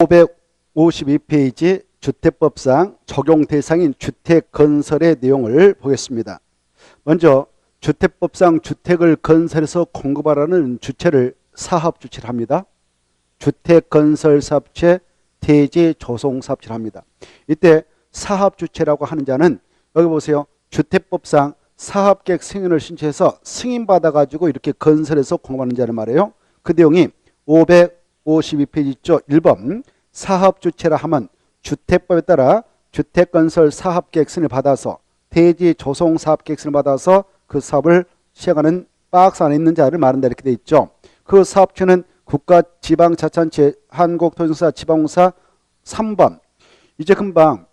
552페이지 주택법상 적용 대상인 주택건설의 내용을 보겠습니다. 먼저 주택법상 주택을 건설해서 공급하라는 주체를 사업주체를 합니다. 주택건설사업체, 대지 조성사업체를 합니다. 이때 사업주체라고 하는 자는 여기 보세요. 주택법상 사업계획 승인을 신청해서 승인받아가지고 이렇게 건설해서 공급하는 자를 말해요. 그 내용이 552페이지 있죠. 1번 사업주체라 하면 주택법에 따라 주택건설 사업계획 승인을 받아서 대지 조성 사업계획 승인을 받아서 그 사업을 시행하는 박스 안에 있는 자를 말한다 이렇게 돼 있죠. 그 사업주는 국가지방자치단체, 한국토지공사, 지방공사. 3번 이제 금방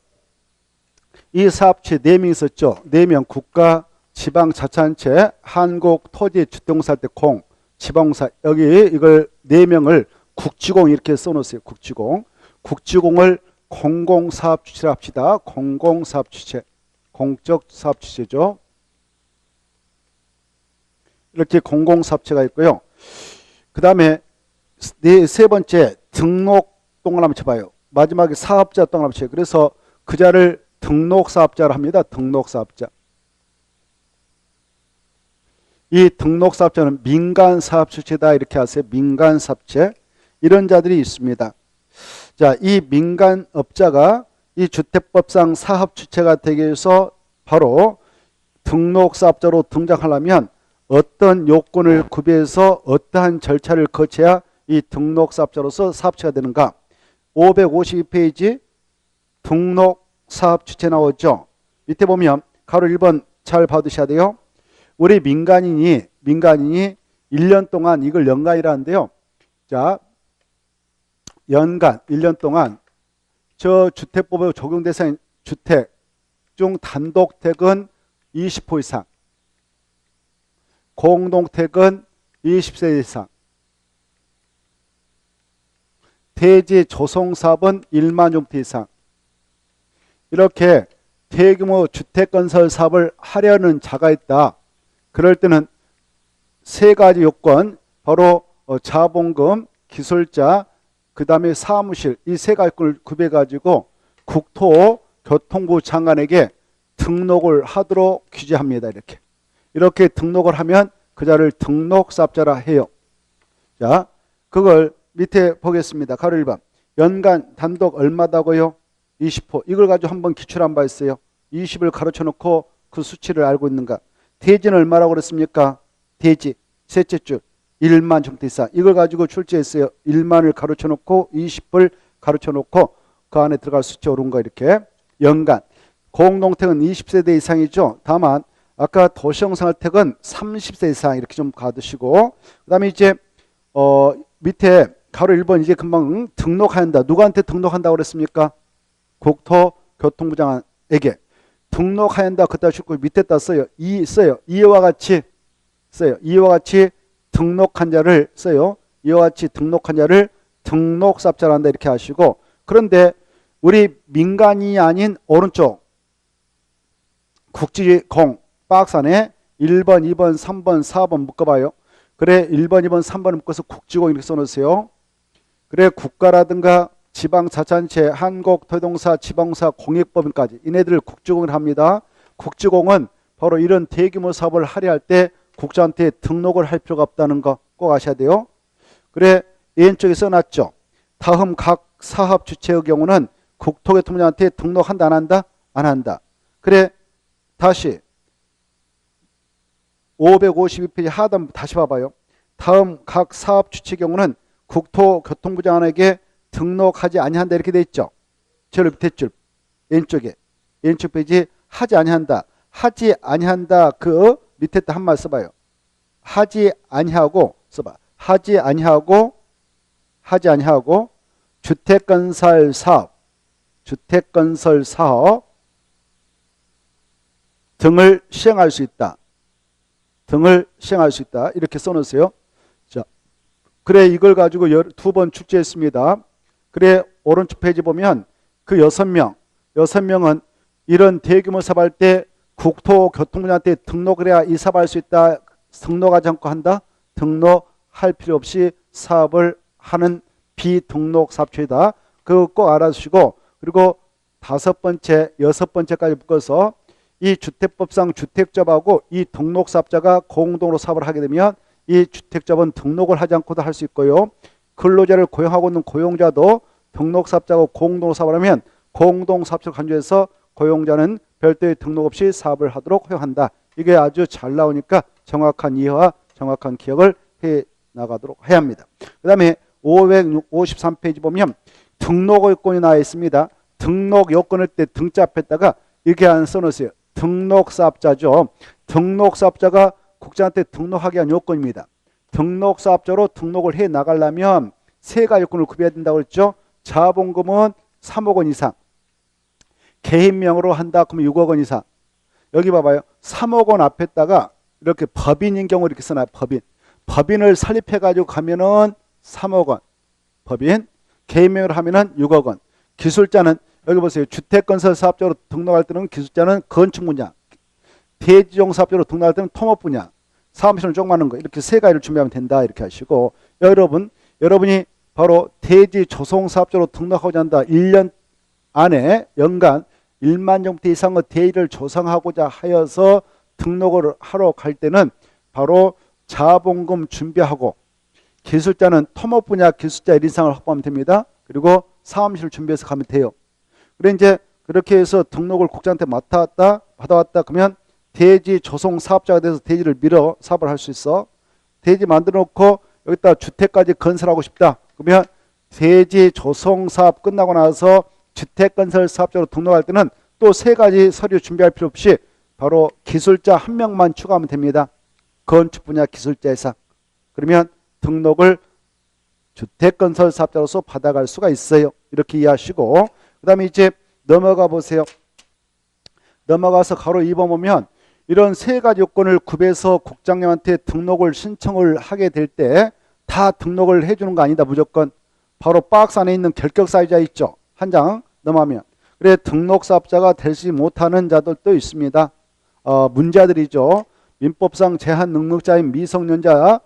이 사업체 4명 있었죠. 4명 국가지방자치단체, 한국토지주택공사 할 때 공, 지방공사 여기 이걸 4명을 국지공 이렇게 써놓으세요. 국지공. 국지공을 공공사업주체라 합시다. 공공사업주체. 공적사업주체죠. 이렇게 공공사업체가 있고요. 그 다음에 세 번째 등록 동그라미 쳐봐요. 마지막에 사업자 동그라미 쳐요. 그래서 그 자를 등록사업자로 합니다. 등록사업자. 이 등록사업자는 민간사업주체다 이렇게 하세요. 민간사업체. 이런 자들이 있습니다. 자, 이 민간업자가 이 주택법상 사업주체가 되기 위해서 바로 등록사업자로 등장하려면 어떤 요건을 구비해서 어떠한 절차를 거쳐야 이 등록사업자로서 사업체가 되는가? 552페이지 등록사업주체 나오죠. 밑에 보면 가로 1번 잘 봐두셔야 돼요. 우리 민간인이 1년 동안 이걸 연간이라는데요. 자, 연간 1년 동안 저 주택법에 적용 대상인 주택 중 단독택은 20호 이상, 공동택은 20세 이상, 대지 조성사업은 1만 제곱미터 이상. 이렇게 대규모 주택건설 사업을 하려는 자가 있다. 그럴 때는 세 가지 요건, 바로 자본금, 기술자, 그 다음에 사무실, 이 세 가지 걸 구비해가지고 국토교통부 장관에게 등록을 하도록 규제합니다. 이렇게 등록을 하면 그 자를 등록사업자라 해요. 자, 그걸 밑에 보겠습니다. 가로 1번. 연간 단독 얼마다고요? 20호. 이걸 가지고 한번 기출한 바 있어요. 20을 가로쳐 놓고 그 수치를 알고 있는가? 대지는 얼마라고 그랬습니까? 대지 셋째 줄 1만 제곱미터 이상. 이걸 가지고 출제했어요. 1만을 가로쳐 놓고 20을 가로쳐 놓고 그 안에 들어갈 수치 옳은 거 이렇게. 연간. 공동택은 20세대 이상이죠. 다만 아까 도시형상할택은 30세 이상 이렇게 좀 가두시고, 그 다음에 이제 밑에 가로 1번 이제 금방 등록한다. 누구한테 등록한다고 그랬습니까? 국토교통부 장관에게 등록한다. 그따 싣고 밑에다 써요. 이와 같이 써요. 이와 같이 등록한 자를 써요. 이와 같이 등록한 자를 등록사업자라 한다 이렇게 하시고, 그런데 우리 민간이 아닌 오른쪽 국지공 박스 안에 1번, 2번, 3번, 4번 묶어봐요. 그래 1번, 2번, 3번 묶어서 국지공 이렇게 써놓으세요. 그래 국가라든가 지방자치단체, 한국토지공사, 지방공사, 공익법인까지 이네들을 국지공을 합니다. 국지공은 바로 이런 대규모 사업을 하려 할 때 국가한테 등록을 할 필요가 없다는 거 꼭 아셔야 돼요. 그래 왼쪽에 써놨죠. 다음 각 사업 주체의 경우는 국토교통부한테 등록한다 안 한다? 안 한다. 그래 다시 552페이지 하단 다시 봐봐요. 다음 각 사업 주체 경우는 국토교통부 장관에게 등록하지 아니한다 이렇게 돼 있죠. 제일 밑에 줄 왼쪽 페이지 하지 아니한다. 하지 아니한다. 그 밑에 한 말 써봐요. 하지 아니하고 써봐. 하지 아니하고 주택건설 사업 등을 시행할 수 있다. 이렇게 써놓으세요. 자, 그래 이걸 가지고 2번 출제했습니다. 그래 오른쪽 페이지 보면 그 6명은 이런 대규모 사업할 때 국토교통부한테 등록을 해야 이 사업할 수 있다. 등록하지 않고 한다. 등록할 필요 없이 사업을 하는 비등록 사업체이다. 그 그거 꼭 알아주시고, 그리고 다섯 번째, 여섯 번째까지 묶어서 이 주택법상 주택자하고 이 등록사업자가 공동으로 사업을 하게 되면 이 주택자는 등록을 하지 않고도 할 수 있고요. 근로자를 고용하고 있는 고용자도 등록사업자하고 공동으로 사업을 하면 공동사업자를 간주해서 고용자는 별도의 등록 없이 사업을 하도록 허용한다. 이게 아주 잘 나오니까 정확한 이해와 정확한 기억을 해 나가도록 해야 합니다. 그 다음에 553페이지 보면 등록 요건이 나와 있습니다. 등록 요건을 때 등자 앞에다가 이렇게 안 써놓으세요. 등록사업자죠. 등록사업자가 국장한테 등록하게 한 요건입니다. 등록사업자로 등록을 해 나가려면 세 가지 요건을 구비해야 된다고 그랬죠. 자본금은 3억 원 이상, 개인명으로 한다 그러면 6억 원 이상. 여기 봐봐요. 3억 원 앞에다가 이렇게 법인인 경우 이렇게 써놔요. 법인을 설립해 가지고 가면은 3억 원 법인, 개인명으로 하면은 6억 원. 기술자는 여기 보세요. 주택건설 사업자로 등록할 때는 기술자는 건축 분야, 대지종 사업자로 등록할 때는 토목 분야, 사업시설 조그마한 거 이렇게 세 가지를 준비하면 된다 이렇게 하시고, 여러분이 바로 대지 조성 사업자로 등록하고자 한다. 1년 안에 연간 1만 정대 이상의 대지를 조성하고자 하여서 등록을 하러 갈 때는 바로 자본금 준비하고, 기술자는 토목 분야 기술자 1 이상을 확보하면 됩니다. 그리고 사무실 준비해서 가면 돼요. 그래 이제 그렇게 해서 등록을 국장한테 받아왔다 그러면 대지 조성 사업자가 돼서 대지를 밀어 사업을 할 수 있어. 대지 만들어 놓고 여기다 주택까지 건설하고 싶다 그러면 대지 조성 사업 끝나고 나서 주택건설 사업자로 등록할 때는 또 세 가지 서류 준비할 필요 없이 바로 기술자 한 명만 추가하면 됩니다. 건축 분야 기술자 이상. 그러면 등록을 주택건설 사업자로서 받아갈 수가 있어요. 이렇게 이해하시고, 그 다음에 이제 넘어가 보세요. 넘어가서 가로 2번 보면 이런 세 가지 요건을 구비해서 국장님한테 등록을 신청을 하게 될 때 다 등록을 해주는 거 아니다. 무조건 바로 박스 안에 있는 결격 사유자 있죠. 한 장 넘어가면. 그래 등록사업자가 되지 못하는 자들도 있습니다. 문자들이죠. 민법상 제한 능력자인 미성년자,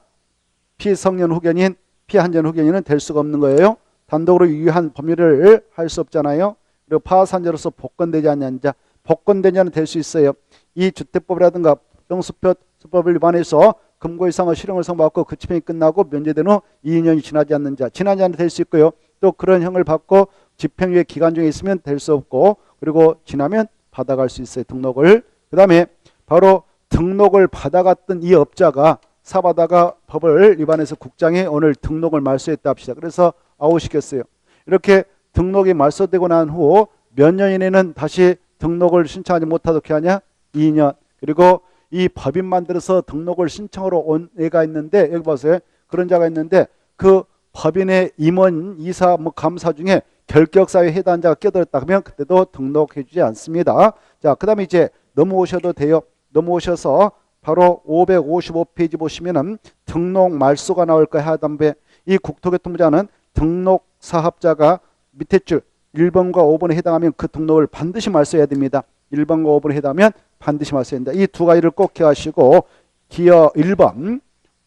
피성년 후견인, 피한전 후견인은 될 수가 없는 거예요. 단독으로 유효한 법률을 할 수 없잖아요. 그리고 파산자로서 복권되지 않는 자, 복권된 자는 될 수 있어요. 이 주택법이라든가 부정수법을 위반해서 금고 이상의 실형을 선고받고 그 집행이 끝나고 면제된 후 2년이 지나지 않는 자, 지나지 않는 될 수 있고요. 또 그런 형을 받고 집행유예 기간 중에 있으면 될 수 없고, 그리고 지나면 받아갈 수 있어요. 등록을. 그 다음에 바로 등록을 받아갔던 이 업자가 사업하다가 법을 위반해서 국장에 오늘 등록을 말소했다 합시다. 그래서 아웃시켰어요. 이렇게 등록이 말소되고 난 후 몇 년 이내는 다시 등록을 신청하지 못하도록 하냐? 2년. 그리고 이 법인 만들어서 등록을 신청으로 온 애가 있는데, 여기 보세요. 그런 자가 있는데 그 법인의 임원, 이사, 감사 중에 결격사유에 해당한 자가 끼어들었다 그러면 그때도 등록해 주지 않습니다. 자, 그 다음에 이제 넘어오셔도 돼요. 넘어오셔서 바로 555페이지 보시면은 등록 말소가 나올 거야. 하단부에 이 국토교통부장은 등록 사업자가 밑에 줄 1번과 5번에 해당하면 그 등록을 반드시 말소해야 됩니다. 1번과 5번에 해당하면 반드시 말소해야 된다. 이 두 가지를 꼭 기억하시고 기어 1번,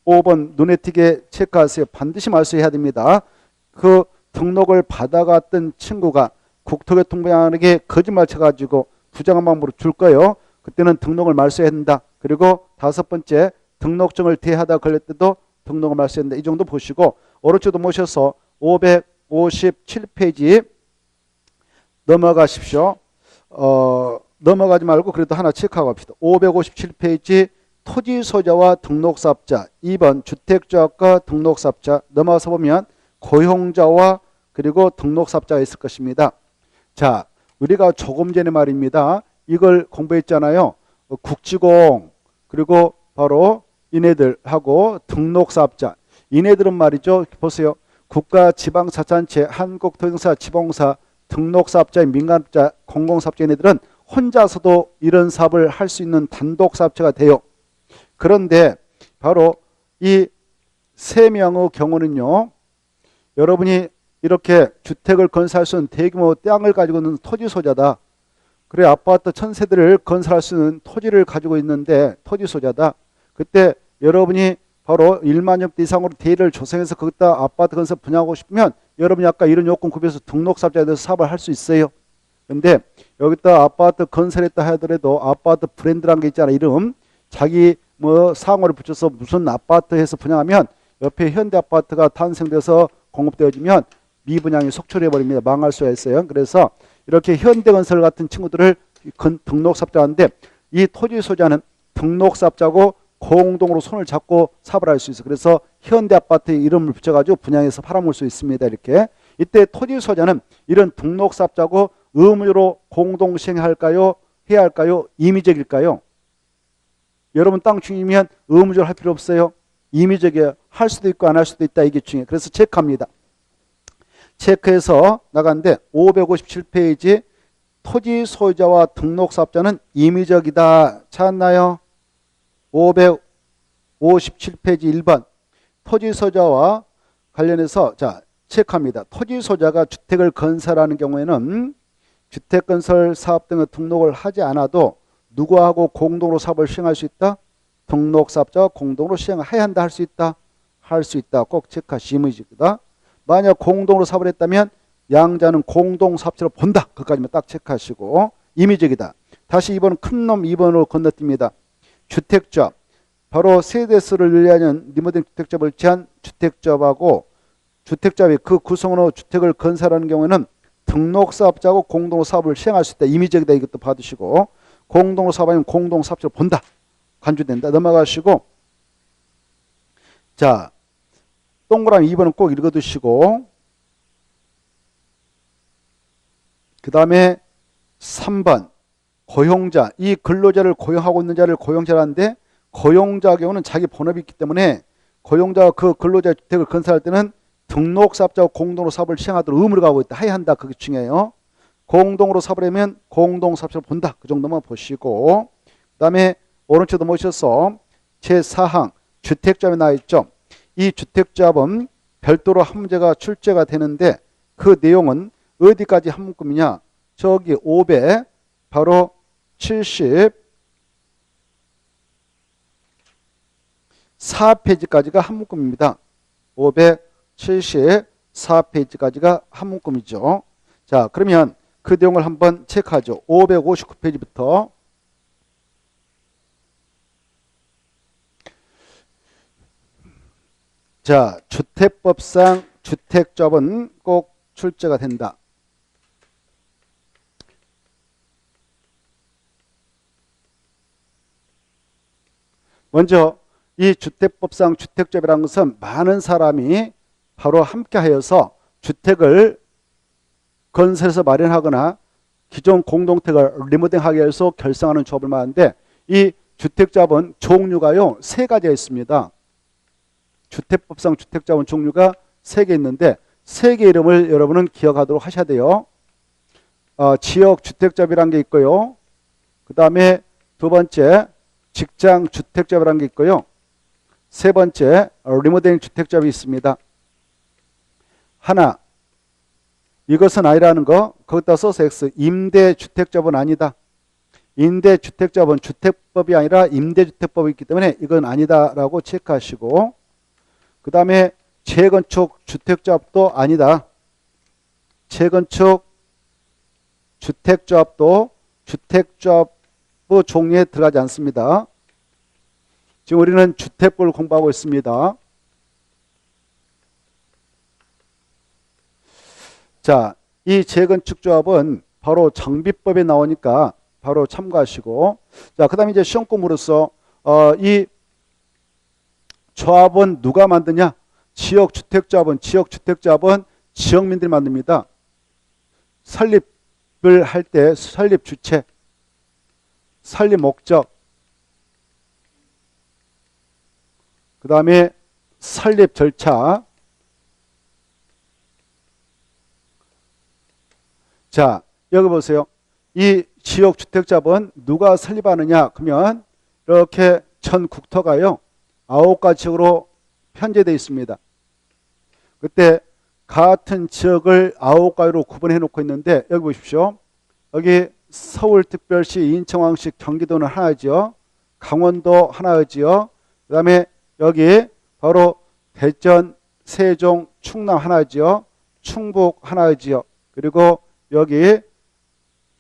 5번 눈에 띄게 체크하세요. 반드시 말소해야 됩니다. 그 등록을 받아갔던 친구가 국토교통부장에게 거짓말 쳐가지고 부정한 방법으로 줄 거예요. 그때는 등록을 말소해야 된다. 그리고 다섯 번째, 등록증을 대하다 걸릴 때도 등록을 말소해야 된다. 이 정도 보시고 오른쪽도 모셔서 557페이지 넘어가십시오. 넘어가지 말고 그래도 하나 체크하고 합시다. 557페이지 토지 소유자와 등록사업자, 2번 주택조합과 등록사업자. 넘어가서 보면 고용자와 그리고 등록사업자가 있을 것입니다. 자, 우리가 조금 전에 말입니다. 이걸 공부했잖아요. 국지공 그리고 바로 이네들하고 등록사업자. 이네들은 말이죠. 보세요. 국가지방자치단체, 한국토지공사, 지방공사, 등록사업자인 민간업자, 공공사업자 이네들은 혼자서도 이런 사업을 할 수 있는 단독사업체가 돼요. 그런데 바로 이 세 명의 경우는요. 여러분이 이렇게 주택을 건설할 수 있는 대규모 땅을 가지고 있는 토지 소유자다. 그래 아파트 1000세대를 건설할 수 있는 토지를 가지고 있는데 토지 소유자다. 그때 여러분이 바로 1만 평대 이상으로 대지를 조성해서 거기다 아파트 건설 분양하고 싶으면 여러분이 아까 이런 요건 구비해서 등록사업자에 대해서 사업을 할 수 있어요. 근데 여기다 아파트 건설했다 하더라도 아파트 브랜드라는 게 있잖아. 이름 자기 뭐 상호를 붙여서 무슨 아파트 해서 분양하면 옆에 현대 아파트가 탄생돼서 공급되어지면 미분양이 속출해 버립니다. 망할 수가 있어요. 그래서 이렇게 현대건설 같은 친구들을 등록사업자인데 이 토지 소유자는 등록사업자고 공동으로 손을 잡고 사업을 할 수 있어. 그래서 현대아파트 이름을 붙여가지고 분양해서 팔아먹을 수 있습니다. 이렇게 이때 토지 소유자는 이런 등록사업자고 의무적으로 공동 시행할까요? 해야 할까요? 임의적일까요? 여러분 땅 중이면 의무적으로 할 필요 없어요. 임의적이에요. 할 수도 있고 안 할 수도 있다. 이게 중요해요. 그래서 체크합니다. 체크해서 나갔는데 557페이지 토지 소유자와 등록사업자는 임의적이다. 찾았나요? 557페이지 1번 토지 소유자와 관련해서 자 체크합니다. 토지 소유자가 주택을 건설하는 경우에는 주택건설 사업 등의 등록을 하지 않아도 누구하고 공동으로 사업을 시행할 수 있다? 등록사업자와 공동으로 시행해야 한다. 할 수 있다? 할 수 있다. 꼭 체크하시 임의적이다. 만약 공동으로 사업을 했다면 양자는 공동사업자로 본다. 그것까지만 딱 체크하시고 임의적이다. 다시 2번 큰놈 2번으로 건너뜁니다. 주택조합. 바로 세대수를 늘리는 리모델링 주택조합을 제한 주택조합하고 주택조합이 그 구성으로 주택을 건설하는 경우에는 등록사업자하고 공동으로 사업을 시행할 수 있다. 임의적이다. 이것도 받으시고 공동으로 사업하면 공동사업자로 본다. 간주된다. 넘어가시고 자 동그라미 2번은 꼭 읽어두시고 그 다음에 3번 고용자. 이 근로자를 고용하고 있는 자를 고용자라는데 고용자 경우는 자기 본업이 있기 때문에 고용자가 그 근로자 주택을 건설할 때는 등록사업자와 공동으로 사업을 시행하도록 의무를 가고 있다. 해야 한다. 그게 중요해요. 공동으로 사업을 하면 공동사업자로 본다. 그 정도만 보시고 그 다음에 오른쪽도 보셔서 제4항 주택조합에 나와 있죠. 이 주택조합은 별도로 한 문제가 출제가 되는데 그 내용은 어디까지 한 문구이냐. 저기 500 바로 74페이지까지가 한 문구입니다. 574페이지까지가 한 문구이죠. 자 그러면 그 내용을 한번 체크하죠. 559페이지부터 자 주택법상 주택조합은 꼭 출제가 된다. 먼저 이 주택법상 주택조합이라는 것은 많은 사람이 바로 함께하여서 주택을 건설해서 마련하거나 기존 공동택을 리모델링하기 위해서 결성하는 조합을 말하는데 이 주택조합은 종류가요 3가지가 있습니다. 주택법상 주택조합은 종류가 3개 있는데 3개 이름을 여러분은 기억하도록 하셔야 돼요. 지역주택조합이라는 게 있고요. 그 다음에 두 번째 직장주택조합이라는 게 있고요. 세 번째 리모델링 주택조합이 있습니다. 하나 이것은 아니라는 거 거기다 써서 X. 임대주택조합은 아니다. 임대주택조합은 주택법이 아니라 임대주택법이 있기 때문에 이건 아니다라고 체크하시고 그 다음에 재건축 주택조합도 아니다. 재건축 주택조합도 주택조합 종류에 들어가지 않습니다. 지금 우리는 주택법을 공부하고 있습니다. 자, 이 재건축조합은 바로 정비법에 나오니까 바로 참고하시고 자, 그 다음에 이제 시험공부로서 이 조합은 누가 만드냐? 지역주택조합은 지역민들이 만듭니다. 설립을 할 때 설립 주체, 설립 목적, 그 다음에 설립 절차. 자, 여기 보세요. 이 지역주택조합은 누가 설립하느냐? 그러면 이렇게 전 국토가요 9가지 지역으로 편제되어 있습니다. 그때 같은 지역을 9가지로 구분해 놓고 있는데 여기 보십시오. 여기 서울특별시, 인천광역시, 경기도는 하나지요. 강원도 하나지요. 그 다음에 여기 바로 대전, 세종, 충남 하나지요. 충북 하나지요. 그리고 여기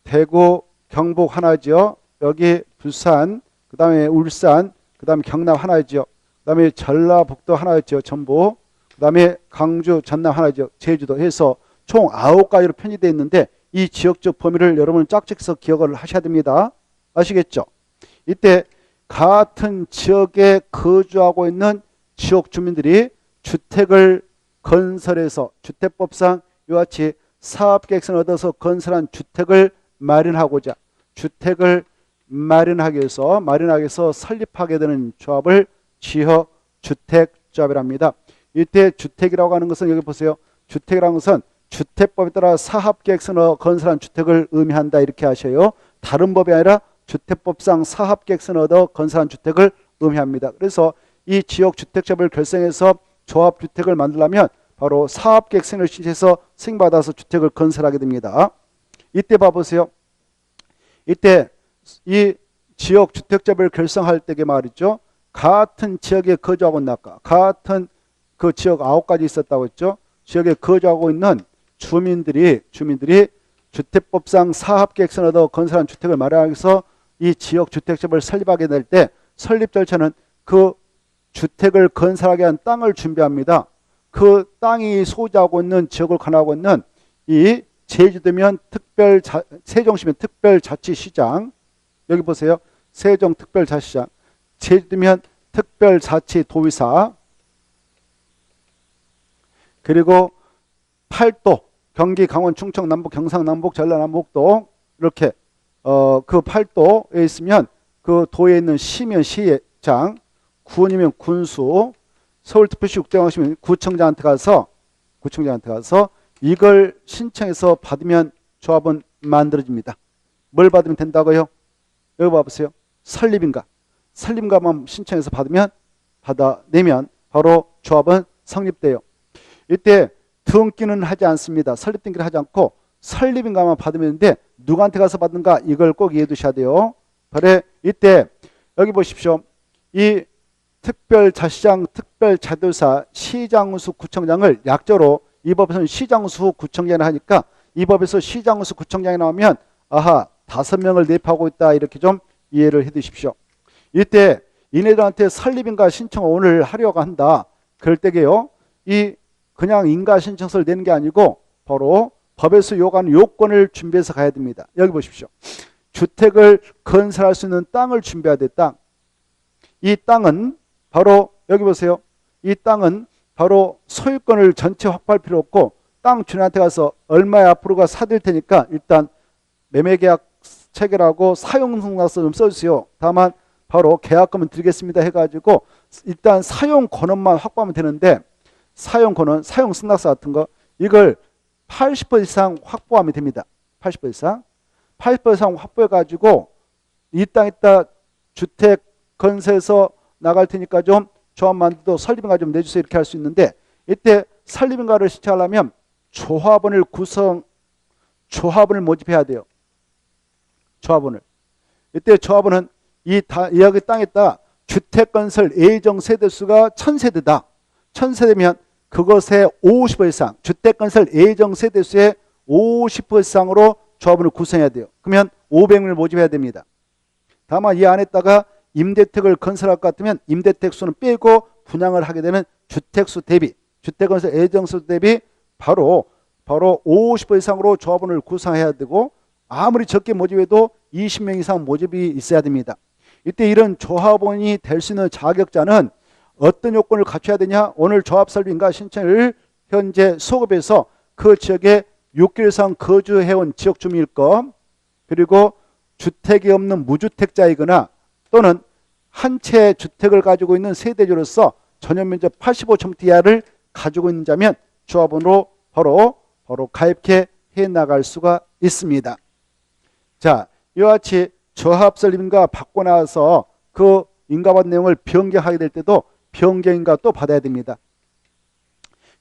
대구, 경북 하나지요. 여기 부산, 그 다음에 울산, 그 다음에 경남 하나지요. 그 다음에 전라북도 하나지요. 전부. 그 다음에 강주, 전남 하나지요. 제주도 해서 총 9가지로 편의되어 있는데 이 지역적 범위를 여러분 짝짓해서 기억을 하셔야 됩니다. 아시겠죠? 이때 같은 지역에 거주하고 있는 지역 주민들이 주택을 건설해서 주택법상 이와 같이 사업계획서를 얻어서 건설한 주택을 마련하기 위해서 설립하게 되는 조합을 지역주택조합이랍니다. 이때 주택이라고 하는 것은 여기 보세요. 주택이라는 것은 주택법에 따라 사업계획서로 건설한 주택을 의미한다 이렇게 하셔요. 다른 법이 아니라 주택법상 사업계획서를 얻어 건설한 주택을 의미합니다. 그래서 이 지역주택조합을 결성해서 조합주택을 만들려면 바로 사업계획서를 신청해서 승인받아서 주택을 건설하게 됩니다. 이때 봐보세요. 이때 이 지역주택조합을 결성할 때에 말이죠. 같은 지역에 거주하고 있는 아까 같은 그 지역 9가지 있었다고 했죠. 지역에 거주하고 있는 주민들이 주택법상 사업계획서를 얻어 건설한 주택을 마련하기 위해서 이 지역주택조합을 설립하게 될 때 설립 절차는 그 주택을 건설하게 한 땅을 준비합니다. 그 땅이 소유하고 있는 지역을 관할하고 있는 이 제주도면 세종시면 특별자치시장, 여기 보세요. 세종특별자치시장, 제주도면 특별자치도의사, 그리고 8도 경기, 강원, 충청, 남북, 경상, 남북, 전라, 남북도 이렇게 그 8도에 있으면 그 도에 있는 시면 시장, 군이면 군수, 서울특별시 국정하시면 구청장한테 가서 이걸 신청해서 받으면 조합은 만들어집니다. 뭘 받으면 된다고요? 여기 봐보세요. 설립인가만 신청해서 받아내면 바로 조합은 성립돼요. 이때 등기는 하지 않습니다. 설립 등기를 하지 않고 설립인가만 받으면 되는데 누구한테 가서 받는가 이걸 꼭 이해해 두셔야 돼요. 그래 이때 여기 보십시오. 이 특별자치장, 특별자도사, 시장수, 구청장을 약자로 이 법에서는 시장수, 구청장이 하니까 이 법에서 시장수, 구청장이 나오면 아하 5명을 내입하고 있다 이렇게 좀 이해를 해 두십시오. 이때 이네들한테 설립인가 신청을 오늘 하려고 한다. 그럴 때게요. 이 그냥 인가 신청서를 내는 게 아니고 바로 법에서 요구하는 요건을 준비해서 가야 됩니다. 여기 보십시오. 주택을 건설할 수 있는 땅을 준비해야 돼. 땅. 이 땅은 바로 여기 보세요. 이 땅은 바로 소유권을 전체 확보할 필요 없고 땅 주인한테 가서 얼마에 앞으로가 사들 테니까 일단 매매계약 체결하고 사용승낙서 좀 써주세요. 다만 바로 계약금은 드리겠습니다 해가지고 일단 사용 권한만 확보하면 되는데 사용권은 사용승낙서 같은 거 이걸 80% 이상 확보하면 됩니다. 80% 이상. 80% 이상 확보해가지고 이 땅에다 주택 건설해서 나갈 테니까 좀 조합 만들도 설립인가 좀 내주세요 이렇게 할 수 있는데 이때 설립인가를 신청하려면 조합원을 모집해야 돼요. 조합원을. 이때 조합원은 여기 땅에다 주택 건설 예정 세대수가 1000세대다. 1000세대면 그것의 50% 이상, 주택 건설 예정 세대수의 50% 이상으로 조합원을 구성해야 돼요. 그러면 500명을 모집해야 됩니다. 다만 이 안에다가 임대택을 건설할 것 같으면 임대택 수는 빼고 분양을 하게 되면 주택수 대비, 주택건설 예정수 대비 바로 50% 이상으로 조합원을 구성해야 되고 아무리 적게 모집해도 20명 이상 모집이 있어야 됩니다. 이때 이런 조합원이 될 수 있는 자격자는 어떤 요건을 갖춰야 되냐? 오늘 조합 설립인가 신청을 현재 소급해서 그 지역에 6개월 이상 거주해온 지역 주민일 것, 그리고 주택이 없는 무주택자이거나 또는 한 채 주택을 가지고 있는 세대주로서 전용면적 85제곱미터 이하를 가지고 있는 자면 조합원으로 바로 가입해 나갈 수가 있습니다. 자, 이와 같이 조합 설립인가 받고 나서 그 인가받은 내용을 변경하게 될 때도 변경인가 또 받아야 됩니다.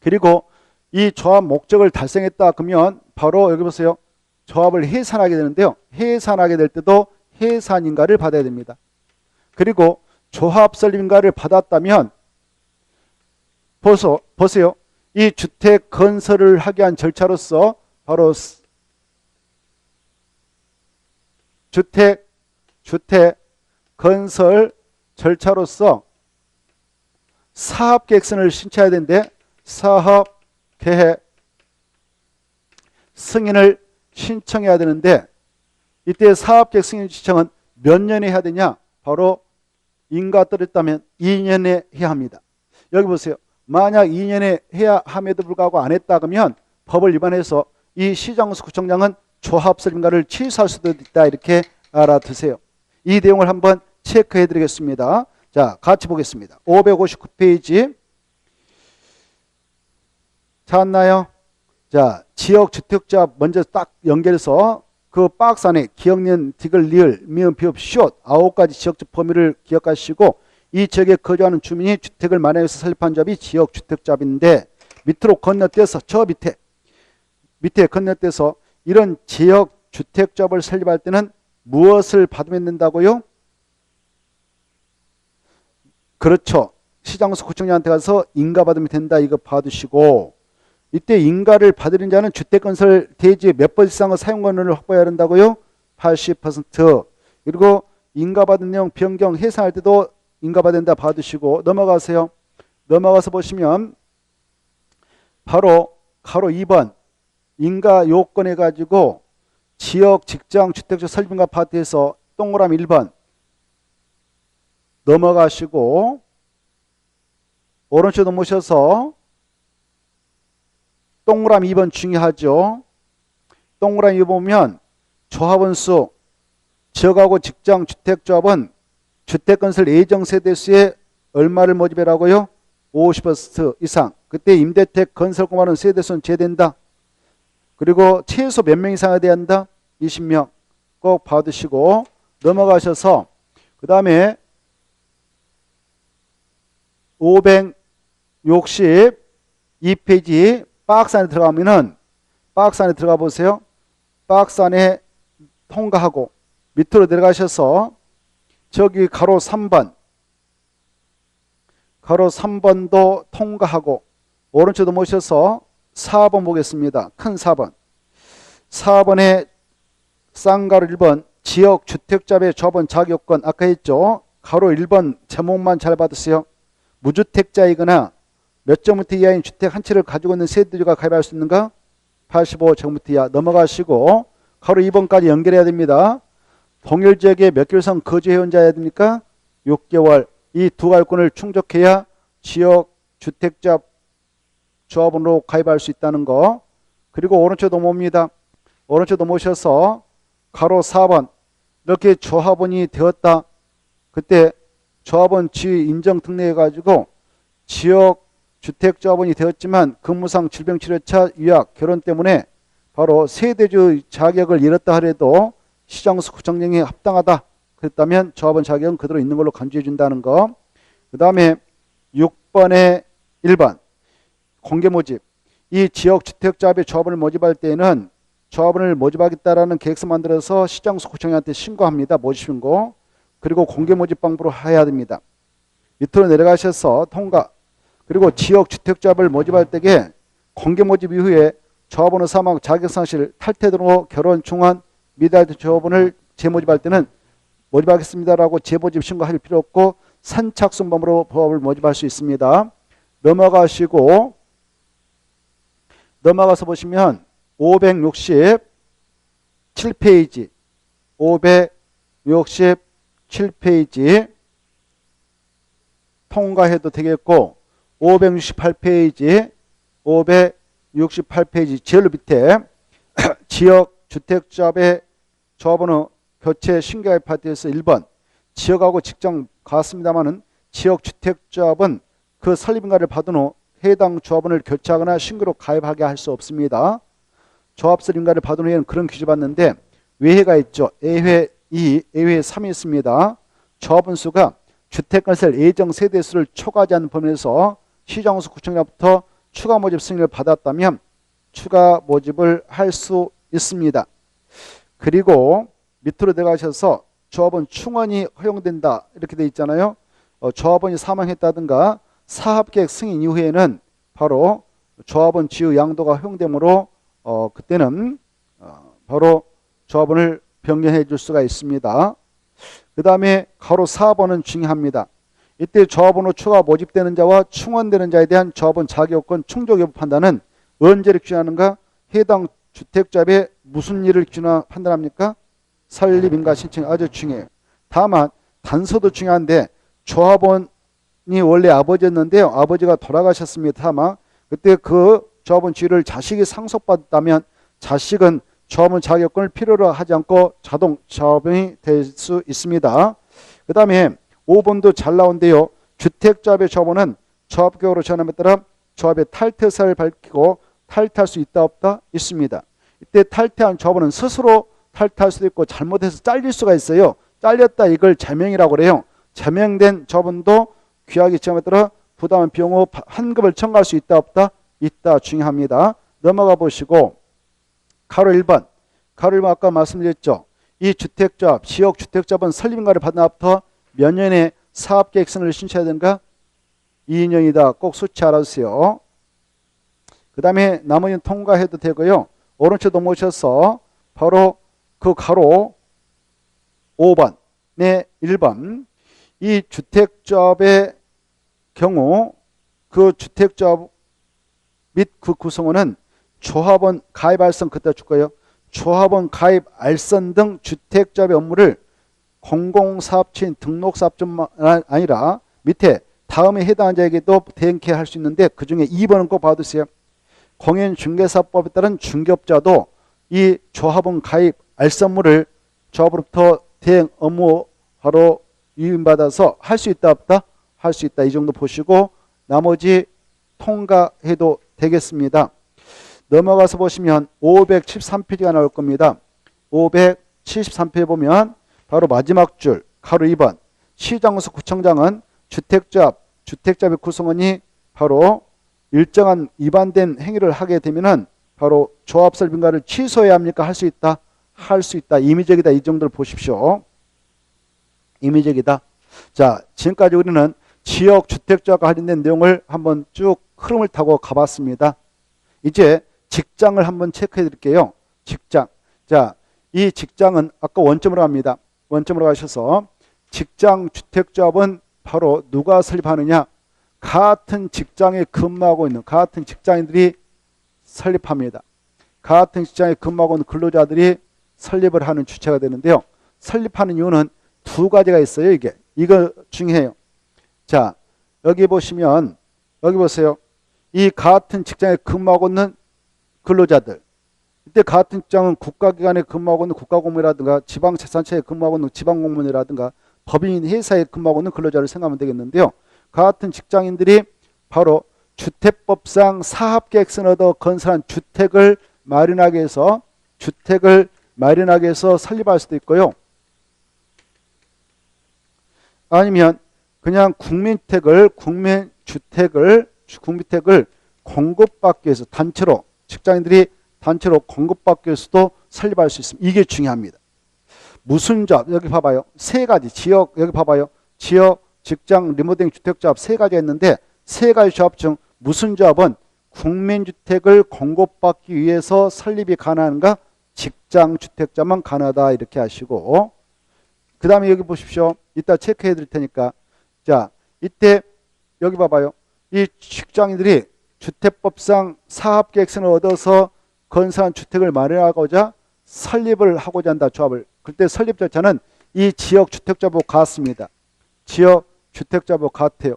그리고 이 조합 목적을 달성했다 그러면 바로 여기 보세요. 조합을 해산하게 되는데요. 해산하게 될 때도 해산인가를 받아야 됩니다. 그리고 조합 설립인가를 받았다면 보세요. 이 주택 건설을 하기 위한 절차로서 바로 주택 건설 절차로서 사업계획서를 신청해야 되는데 사업계획 승인을 신청해야 되는데 이때 사업계획 승인 신청은 몇 년에 해야 되냐? 바로 인가가 떨어졌다면 2년에 해야 합니다. 여기 보세요. 만약 2년에 해야 함에도 불구하고 안 했다 그러면 법을 위반해서 이 시장수 구청장은 조합설립인가를 취소할 수도 있다. 이렇게 알아두세요. 이 내용을 한번 체크해 드리겠습니다. 자, 같이 보겠습니다. 559페이지 찾았나요? 자, 지역주택자 먼저 딱 연결해서 그 박스 안에 기억니은 디귿 리을 미음 비읍 숏 9가지 지역적 범위를 기억하시고 이 지역에 거주하는 주민이 주택을 마련해서 설립한 조합이 지역주택조합인데 밑으로 건너뛰어서 저 밑에 건너뛰어서 이런 지역주택조합을 설립할 때는 무엇을 받으면 된다고요? 그렇죠. 시장수 구청장한테 가서 인가 받으면 된다. 이거 받으시고 이때 인가를 받으는 자는 주택건설 대지의 몇 번 이상의 사용권을 확보해야 한다고요? 80%. 그리고 인가받은 내용 변경 해산할 때도 인가받는다 받으시고 넘어가세요. 넘어가서 보시면 바로 가로 2번 인가 요건 해가지고 지역 직장 주택적 설립인가 파트에서 동그라미 1번 넘어가시고 오른쪽 넘으셔서 동그라미 2번 중요하죠. 동그라미 보면 조합원 수 지역하고 직장 주택조합은 주택건설 예정세대수에 얼마를 모집해라고요? 50% 이상. 그때 임대택 건설공단은 세대수는 제된다. 그리고 최소 몇 명 이상이 돼야 한다? 20명. 꼭 받으시고 넘어가셔서 그 다음에 562페이지 박스 안에 들어가면은 박스 안에 들어가 보세요. 박스 안에 통과하고 밑으로 내려가셔서 저기 가로 3번도 통과하고 오른쪽도 모셔서 4번 보겠습니다. 큰 4번. 4번에 쌍가로 1번 지역주택자의 조합원 자격권 아까 했죠. 가로 1번 제목만 잘 받으세요. 무주택자이거나 몇 제곱미터 이하인 주택 한 채를 가지고 있는 세대주가 가입할 수 있는가? 85제곱미터 이하. 넘어가시고 가로 2번까지 연결해야 됩니다. 동일지역에 몇 개월 이상 거주해온 자여야 됩니까? 6개월. 이 두 가입권을 충족해야 지역주택자 조합원으로 가입할 수 있다는 거. 그리고 오른쪽 넘어옵니다. 오른쪽 넘어오셔서 가로 4번 이렇게 조합원이 되었다. 그때 조합원 지위 인정 등록해가지고 지역주택조합원이 되었지만 근무상 질병치료차 유학 결혼 때문에 바로 세대주 자격을 잃었다 하더라도 시장수 구청장이 합당하다 그랬다면 조합원 자격은 그대로 있는 걸로 간주해 준다는 거. 그 다음에 6번에 1번 공개 모집. 이 지역주택조합의 조합원을 모집할 때는 조합원을 모집하겠다라는 계획서 만들어서 시장수 구청장한테 신고합니다. 모집 신고. 그리고 공개 모집 방법으로 해야 됩니다. 밑으로 내려가셔서 통과. 그리고 지역주택조합을 모집할 때에 공개 모집 이후에 조합원의 사망, 자격상실, 탈퇴 등으로 결혼, 중환, 미달 조합원을 재모집할 때는 모집하겠습니다라고 재모집 신고할 필요 없고 선착순범으로 조합을 모집할 수 있습니다. 넘어가서 보시면 567페이지 567페이지 통과해도 되겠고 568페이지 제일 밑에 지역주택조합의 조합원의 교체 신규가입 파트에서 1번 지역하고 직장 같습니다마는 지역주택조합은 그 설립인가를 받은 후 해당 조합원을 교체하거나 신규로 가입하게 할 수 없습니다. 조합설립인가를 받은 후에는 그런 규제 받는데 외회가 있죠. A회 2, A회 3이 있습니다. 조합원 수가 주택건설 예정 세대수를 초과하지 않는 범위에서 시장수 구청장부터 추가 모집 승인을 받았다면 추가 모집을 할 수 있습니다. 그리고 밑으로 내려가셔서 조합원 충원이 허용된다 이렇게 돼 있잖아요. 조합원이 사망했다든가 사업계획 승인 이후에는 바로 조합원 지유 양도가 허용되므로 그때는 바로 조합원을 변경해 줄 수가 있습니다. 그 다음에 가로 4번은 중요합니다. 이때 조합원으로 추가 모집되는 자와 충원되는 자에 대한 조합원 자격요건 충족 여부 판단은 언제를 기준하는가? 해당 주택조합에 무슨 일을 기준으로 판단합니까? 설립인가 신청. 아주 중요해요. 다만 단서도 중요한데 조합원이 원래 아버지였는데요. 아버지가 돌아가셨습니다. 다만 그때 그 조합원 지위를 자식이 상속받았다면 자식은 조합원 자격권을 필요로 하지 않고 자동 조합원이 될 수 있습니다. 그 다음에 5번도 잘 나온대요. 주택조합의 조합원은 조합계획으로 전함에 따라 조합의 탈퇴 사를 밝히고 탈퇴할 수 있다 없다? 있습니다. 이때 탈퇴한 조합원은 스스로 탈퇴할 수도 있고 잘못해서 잘릴 수가 있어요. 잘렸다 이걸 제명이라고 그래요. 제명된 조합원도 규약의 지침에 따라 부담한 비용으로 환급을 청구할 수 있다 없다? 있다. 중요합니다. 넘어가 보시고 가로 1번. 가로 1번 아까 말씀드렸죠. 이 주택조합, 지역주택조합은 설립인가를 받은 앞부터 몇 년에 사업계획서를 신청해야 되는가? 2년이다. 꼭 수치 알아주세요. 그 다음에 나머지는 통과해도 되고요. 오른쪽 넘어오셔서 바로 그 가로 5번, 네 1번. 이 주택조합의 경우 그 주택조합 및 그 구성원은 조합원 가입 알선 그때 줄 거예요. 조합원 가입 알선 등 주택조합의 업무를 공공사업체인 등록사업자뿐만 아니라 밑에 다음에 해당한 자에게도 대행케 할 수 있는데 그 중에 2번은 꼭 봐두세요. 공인중개사법에 따른 중개업자도 이 조합원 가입 알선물을 조합으로부터 대행 업무 바로 위임받아서 할 수 있다 없다? 할 수 있다. 이 정도 보시고 나머지 통과해도 되겠습니다. 넘어가서 보시면 573페이지가 나올 겁니다. 573페이지 보면 바로 마지막 줄 가로 2번 시장에서 구청장은 주택조합의 구성원이 바로 일정한 위반된 행위를 하게 되면은 바로 조합 설립인가를 취소해야 합니까? 할 수 있다? 할 수 있다. 임의적이다. 이 정도를 보십시오. 임의적이다. 자, 지금까지 우리는 지역 주택조합과 관련된 내용을 한번 쭉 흐름을 타고 가봤습니다. 이제 직장을 한번 체크해 드릴게요. 직장. 자, 이 직장은 아까 원점으로 갑니다. 원점으로 가셔서 직장 주택조합은 바로 누가 설립하느냐? 같은 직장에 근무하고 있는 같은 직장인들이 설립합니다. 같은 직장에 근무하고 있는 근로자들이 설립을 하는 주체가 되는데요. 설립하는 이유는 두 가지가 있어요. 이거 중요해요. 자, 여기 보시면 여기 보세요. 이 같은 직장에 근무하고 있는 근로자들. 이때 같은 직장은 국가기관에 근무하고 있는 국가공무원이라든가 지방자치단체에 근무하고 있는 지방공무원이라든가 법인 회사에 근무하고 있는 근로자를 생각하면 되겠는데요. 같은 직장인들이 바로 주택법상 사업계획서를 얻어 건설한 주택을 마련하기 위해서 설립할 수도 있고요. 아니면 그냥 국민주택을 공급받기 위해서 단체로 직장인들이 단체로 공급받기 위해서도 설립할 수 있습니다. 이게 중요합니다. 무슨 조합? 여기 봐봐요. 세 가지 지역 여기 봐봐요. 지역, 직장, 리모델링 주택조합 세 가지가 있는데 세 가지 조합 중 무슨 조합은 국민주택을 공급받기 위해서 설립이 가능한가? 직장주택자만 가능하다 이렇게 하시고 그 다음에 여기 보십시오. 이따 체크해 드릴 테니까 자 이때 여기 봐봐요. 이 직장인들이 주택법상 사업계획서를 얻어서 건설한 주택을 마련하고자 설립을 하고자 한다. 조합을. 그때 설립 절차는 이 지역주택조합하고 같습니다. 지역주택조합하고 같아요.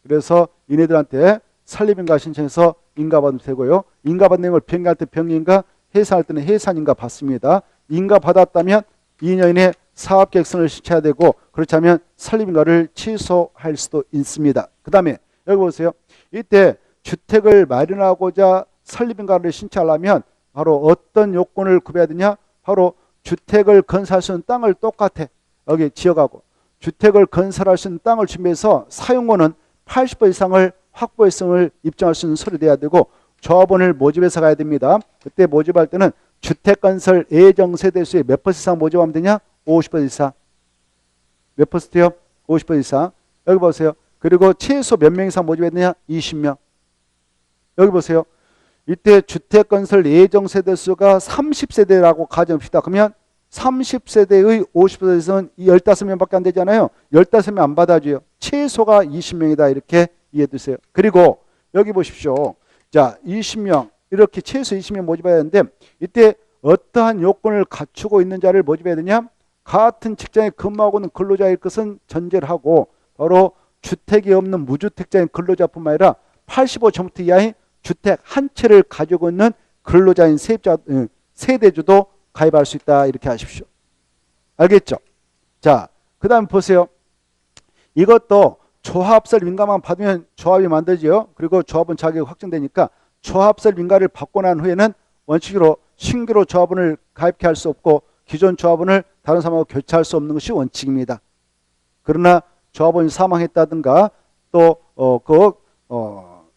그래서 이네들한테 설립인가 신청해서 인가받으면 되고요. 인가받는 내용을 변경할 때 변경인가 해산할 때는 해산인가 받습니다. 인가받았다면 2년 이내 사업계획서를 신청해야 되고 그렇지 않으면 설립인가를 취소할 수도 있습니다. 그 다음에 여기 보세요. 이때 주택을 마련하고자 설립인가를 신청하려면 바로 어떤 요건을 구비해야 되냐? 바로 주택을 건설할 수 있는 땅을 똑같아. 여기 지역하고 주택을 건설할 수 있는 땅을 준비해서 사용권은 80% 이상을 확보했음을 입증할 수 있는 서류를 내야 되고 조합원을 모집해서 가야 됩니다. 그때 모집할 때는 주택건설 예정세대수의 몇 퍼센트 이상 모집하면 되냐? 50% 이상. 몇 퍼센트요? 50% 이상. 여기 보세요. 그리고 최소 몇 명 이상 모집해야 되냐? 20명. 여기 보세요. 이때 주택건설 예정세대 수가 30세대라고 가정합시다. 그러면 30세대의 50%에서는 15명밖에 안 되잖아요. 15명 안 받아줘요. 최소가 20명이다. 이렇게 이해해 두세요. 그리고 여기 보십시오. 자, 20명 이렇게 최소 20명 모집해야 되는데 이때 어떠한 요건을 갖추고 있는 자를 모집해야 되냐? 같은 직장에 근무하고 있는 근로자일 것은 전제를 하고 바로 주택이 없는 무주택자인 근로자뿐만 아니라 85제곱미터 이하의 주택 한 채를 가지고 있는 근로자인 세대주도 가입할 수 있다. 이렇게 하십시오. 알겠죠? 자, 그 다음 보세요. 이것도 조합설 민가만 받으면 조합이 만들지요. 그리고 조합은 자격이 확정되니까 조합설 민가를 받고 난 후에는 원칙으로 신규로 조합원을 가입케 할 수 없고 기존 조합원을 다른 사람하고 교체할 수 없는 것이 원칙입니다. 그러나 조합원이 사망했다든가 또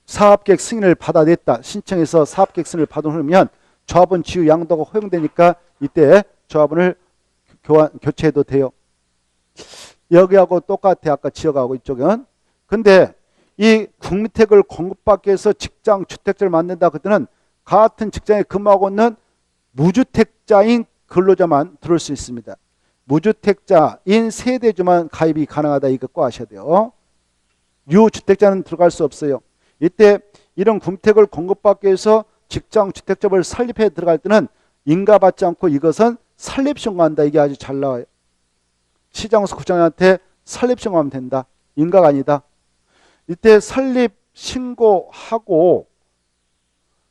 사업계획 승인을 받아냈다. 신청해서 사업계획 승인을 받은 후면 조합원 지유 양도가 허용되니까 이때 조합원을 교체해도 돼요. 여기하고 똑같아. 아까 지역하고 이쪽은. 근데 이 국민택을 공급받기 위해서 직장 주택자를 만든다. 그때는 같은 직장에 근무하고 있는 무주택자인 근로자만 들어올 수 있습니다. 무주택자인 세대주만 가입이 가능하다. 이거 꼭 아셔야 돼요. 유주택자는 들어갈 수 없어요. 이때 이런 국택을 공급받기 위해서 직장 주택자를 설립해 들어갈 때는 인가받지 않고 이것은 설립신고한다. 이게 아주 잘 나와요. 시장에서 구청장한테 설립신고하면 된다. 인가가 아니다. 이때 설립신고하고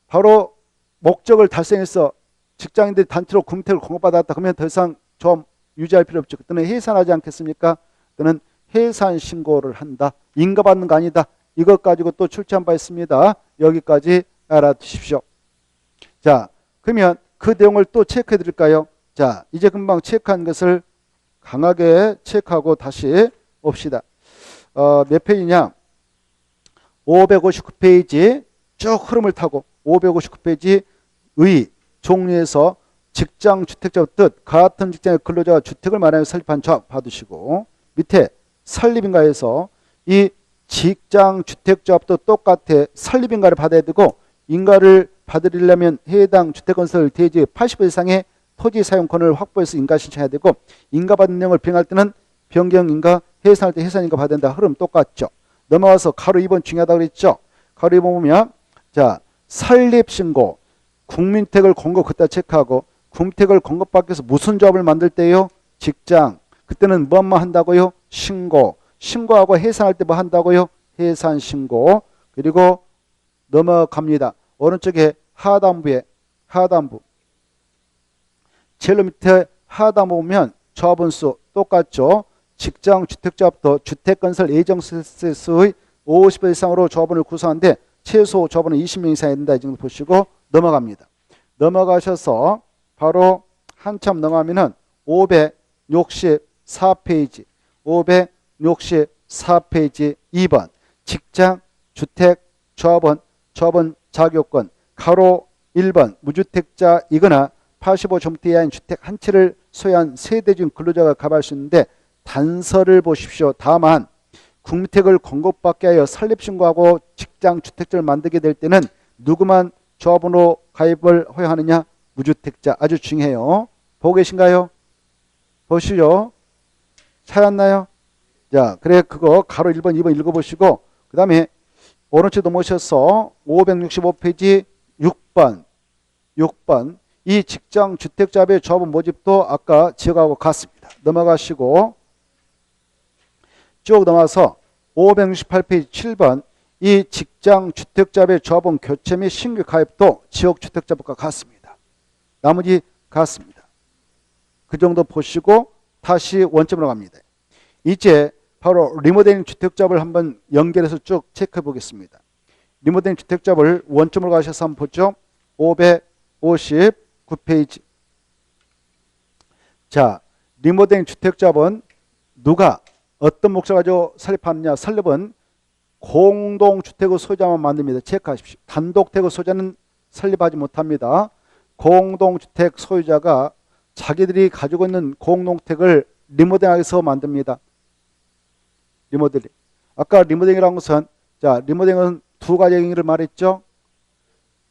바로 목적을 달성해서 직장인들이 단체로 국택을 공급받았다. 그러면 더 이상 좀 유지할 필요 없죠. 그때는 해산하지 않겠습니까? 그때는 해산 신고를 한다. 인가받는 거 아니다. 이것 가지고 또 출제한 바 있습니다. 여기까지 알아두십시오. 자, 그러면 그 내용을 또 체크해 드릴까요? 자, 이제 금방 체크한 것을 강하게 체크하고 다시 봅시다. 몇 페이지냐? 559페이지 쭉 흐름을 타고 559페이지의 종류에서 직장 주택자 뜻 같은 직장의 근로자가 주택을 마련해 설립한 조합 받으시고 밑에 설립인가에서 이 직장 주택조합도 똑같아. 설립인가를 받아야 되고 인가를 받으려면 해당 주택건설 대지 80% 이상의 토지 사용권을 확보해서 인가 신청해야 되고 인가받은 내용을 변경할 때는 변경인가 해산할 때 해산인가 받아야 된다. 흐름 똑같죠. 넘어가서 가로 2번 중요하다고 그랬죠. 가로 2번 보면 자, 설립신고 국민택을 공급 그때 체크하고 국민택을 공급받기 위해서 무슨 조합을 만들 때요? 직장. 그때는 뭐만 한다고요? 신고. 신고하고 해산할 때 뭐 한다고요? 해산 신고. 그리고 넘어갑니다. 오른쪽에 하단부에 하단부. 제일 밑에 하단부 보면 조합원 수 똑같죠. 직장 주택조합도 주택건설 예정세수의 50% 이상으로 조합원을 구성하는데 최소 조합원은 20명 이상이 된다. 이 정도 보시고 넘어갑니다. 넘어가셔서 바로 한참 넘어가면은 564페이지 564페이지 2번 직장 주택 조합원 자격권 가로 1번 무주택자이거나 85제곱미터 이하인 주택 한 채를 소유한 세대중 근로자가 가입할 수 있는데 단서를 보십시오. 다만 국민택을 공급받게 하여 설립신고하고 직장 주택자를 만들게 될 때는 누구만 조합원으로 가입을 허용하느냐? 무주택자. 아주 중요해요. 보고 계신가요? 보시죠. 찾았나요? 자, 그래 그거 가로 1번 2번 읽어보시고 그 다음에 오른쪽 넘어오셔서 565페이지 6번 이 직장 주택자의 조합원 모집도 아까 지역하고 같습니다. 넘어가시고 쭉 넘어가서 568페이지 7번 이 직장 주택자의 조합원 교체 및 신규 가입도 지역 주택자법과 같습니다. 나머지 같습니다. 그 정도 보시고 다시 원점으로 갑니다. 이제 바로 리모델링 주택조합을 한번 연결해서 쭉 체크해 보겠습니다. 리모델링 주택조합을 원점으로 가셔서 한번 보죠. 559페이지. 자, 리모델링 주택조합은 누가 어떤 목적을 가지고 설립하느냐? 설립은 공동주택의 소유자만 만듭니다. 체크하십시오. 단독택의 소유자는 설립하지 못합니다. 공동주택 소유자가 자기들이 가지고 있는 공동택을 리모델링해서 만듭니다. 리모델링. 아까 리모델링이라는 것은 자 리모델링은 두 가지 의미를 말했죠.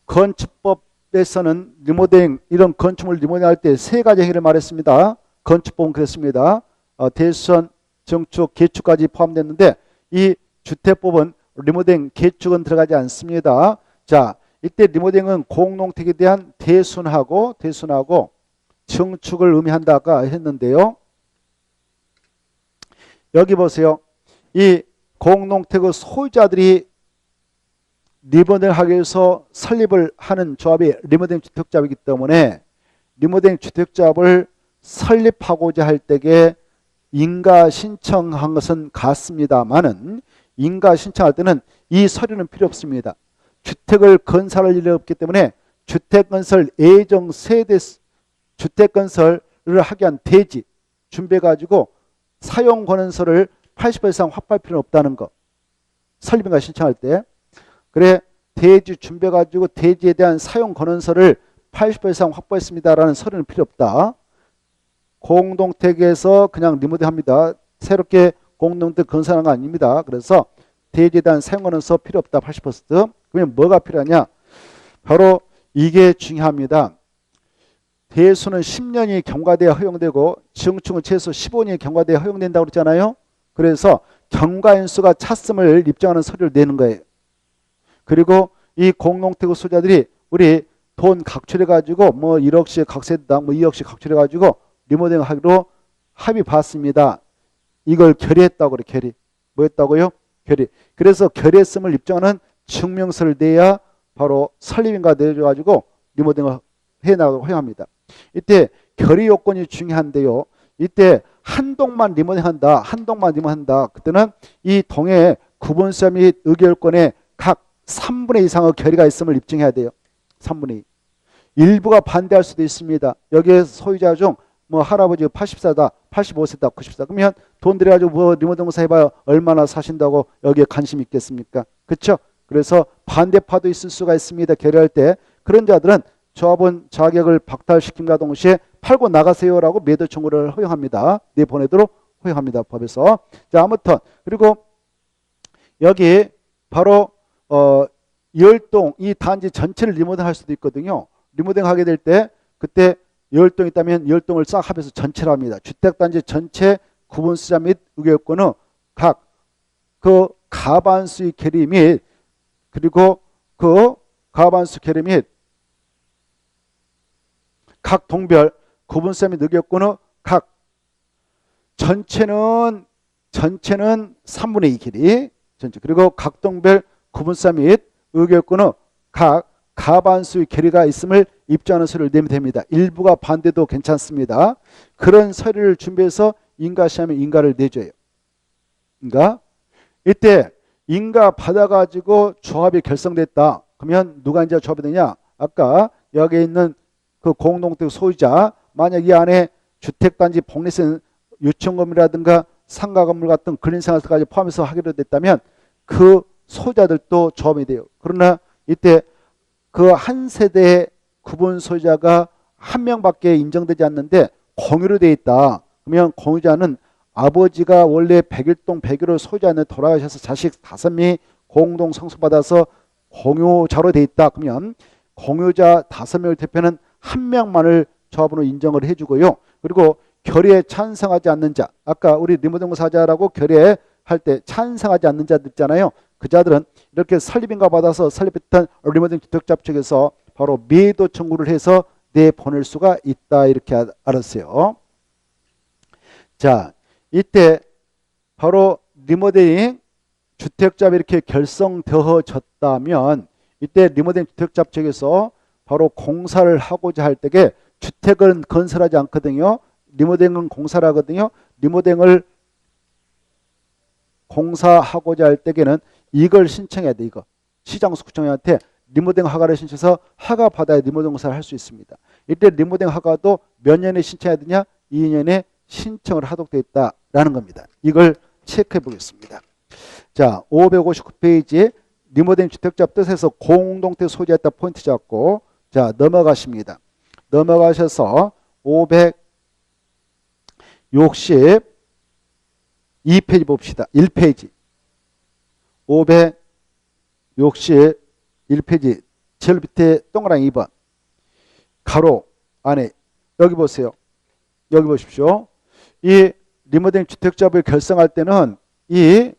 건축법에서는 리모델링 이런 건축물 리모델링할 때 세 가지 행위를 말했습니다. 건축법은 그랬습니다. 대수선, 정축, 개축까지 포함됐는데 이 주택법은 리모델링, 개축은 들어가지 않습니다. 자, 이때 리모델링은 공동택에 대한 대순하고 정축을 의미한다 아까 했는데요. 여기 보세요. 이 공동택의 소유자들이 리모델링하기 위해서 설립을 하는 조합이 리모델링 주택조합이기 때문에 리모델링 주택조합을 설립하고자 할 때에 인가 신청한 것은 같습니다만은 인가 신청할 때는 이 서류는 필요 없습니다. 주택을 건설할 일이 없기 때문에 주택건설 예정 세대 주택건설을 하기 위한 대지 준비해가지고 사용권원서를 80% 이상 확보할 필요는 없다는 거. 설립인가 신청할 때. 그래 대지 준비해가지고 대지에 대한 사용권원서를 80% 이상 확보했습니다라는 서류는 필요 없다. 공동택에서 그냥 리모델링합니다. 새롭게 공동택 건설하는 거 아닙니다. 그래서 대지에 대한 사용권원서 필요 없다. 80%. 그러면 뭐가 필요하냐? 바로 이게 중요합니다. 대수는 10년이 경과돼야 허용되고 정축은 최소 15년이 경과돼야 허용된다고 그랬잖아요. 그래서 경과인수가 찼음을 입증하는 서류를 내는 거예요. 그리고 이 공동택의 소유자들이 우리 돈 각출해가지고 뭐 1억씩 각 세대당 뭐 2억씩 각출해가지고 리모델링 하기로 합의 봤습니다. 이걸 결의했다고 그래. 결의. 뭐 했다고요? 결의. 그래서 결의했음을 입증하는 증명서를 내야 바로 설립인가 내줘가지고 리모델링을 해나가고 허용합니다. 이때 결의 요건이 중요한데요. 이때 한 동만 리모델링한다. 한 동만 리모델링한다. 그때는 이 동의 구분서 및 의결권에 각 3분의 이상의 결의가 있음을 입증해야 돼요. 3분의 2. 일부가 반대할 수도 있습니다. 여기에 소유자 중 뭐 할아버지 80세다, 85세다, 90세다. 그러면 돈 들여가지고 뭐 리모델링 해봐야 얼마나 사신다고 여기에 관심 있겠습니까? 그렇죠? 그래서 반대파도 있을 수가 있습니다. 결의할 때. 그런 자들은 조합원 자격을 박탈시킴과 동시에 팔고 나가세요라고 매도 청구를 허용합니다. 내보내도록 허용합니다. 법에서. 자, 아무튼 그리고 여기 바로 열동 이 단지 전체를 리모델링 할 수도 있거든요. 리모델링 하게 될 때 그때 열동 있다면 열동을 싹 합해서 전체로 합니다. 주택단지 전체 구분수자 및 의결권은 각 그 가반수의 결의 및 그리고 그 가반수 결의 및 각 동별 구분수자 및 의결권은 각 전체는 3분의 2 길이 전체 그리고 각 동별 구분수자 및 의결권은 각 가반수의 결의가 있음을 입증하는 서류를 내면 됩니다. 일부가 반대도 괜찮습니다. 그런 서류를 준비해서 인가 시하면 인가를 내줘요. 인가. 이때 인가 받아가지고 조합이 결성됐다. 그러면 누가 이제 조합이 되냐? 아까 여기 있는 그 공동택 소유자 만약 이 안에 주택단지 복리세 유치원 건물이라든가 상가 건물 같은 근린생활까지 포함해서 하기로 됐다면 그 소유자들도 조합이 돼요. 그러나 이때 그 한 세대의 구분 소유자가 한 명밖에 인정되지 않는데 공유로 되어 있다. 그러면 공유자는 아버지가 원래 101동 101호 소유자는 돌아가셔서 자식 5명이 공동 상속받아서 공유자로 되어 있다. 그러면 공유자 5명을 대표하는 한 명만을 조합으로 인정을 해주고요. 그리고 결의에 찬성하지 않는 자, 아까 우리 리모델링 사자라고 결의할 때 찬성하지 않는 자들 있잖아요. 그 자들은 이렇게 설립인가 받아서 설립했던 리모델링 주택자 측에서 바로 매도 청구를 해서 내보낼 수가 있다. 이렇게 알았어요. 자, 이때 바로 리모델링 주택자가 이렇게 결성되어졌다면 이때 리모델링 주택자 측에서 바로 공사를 하고자 할 때에 주택은 건설하지 않거든요. 리모델링은 공사를 하거든요. 리모델링을 공사하고자 할 때에는 이걸 신청해야 돼. 이거 시장소구청한테 리모델링 허가를 신청해서 허가 받아야 리모델링 공사를 할 수 있습니다. 이때 리모델링 허가도 몇 년에 신청해야 되냐? 2년에 신청을 하도록 되어 있다라는 겁니다. 이걸 체크해 보겠습니다. 자, 559페이지 리모델링 주택자 뜻에서 공동택 소유자였다 포인트 잡고 자 넘어가십니다. 넘어가셔서 562페이지 봅시다. 1페이지 561페이지 제일 밑에 동그라미 2번 가로 안에 여기 보세요. 여기 보십시오. 이 리모델링 주택조합을 결성할 때는 이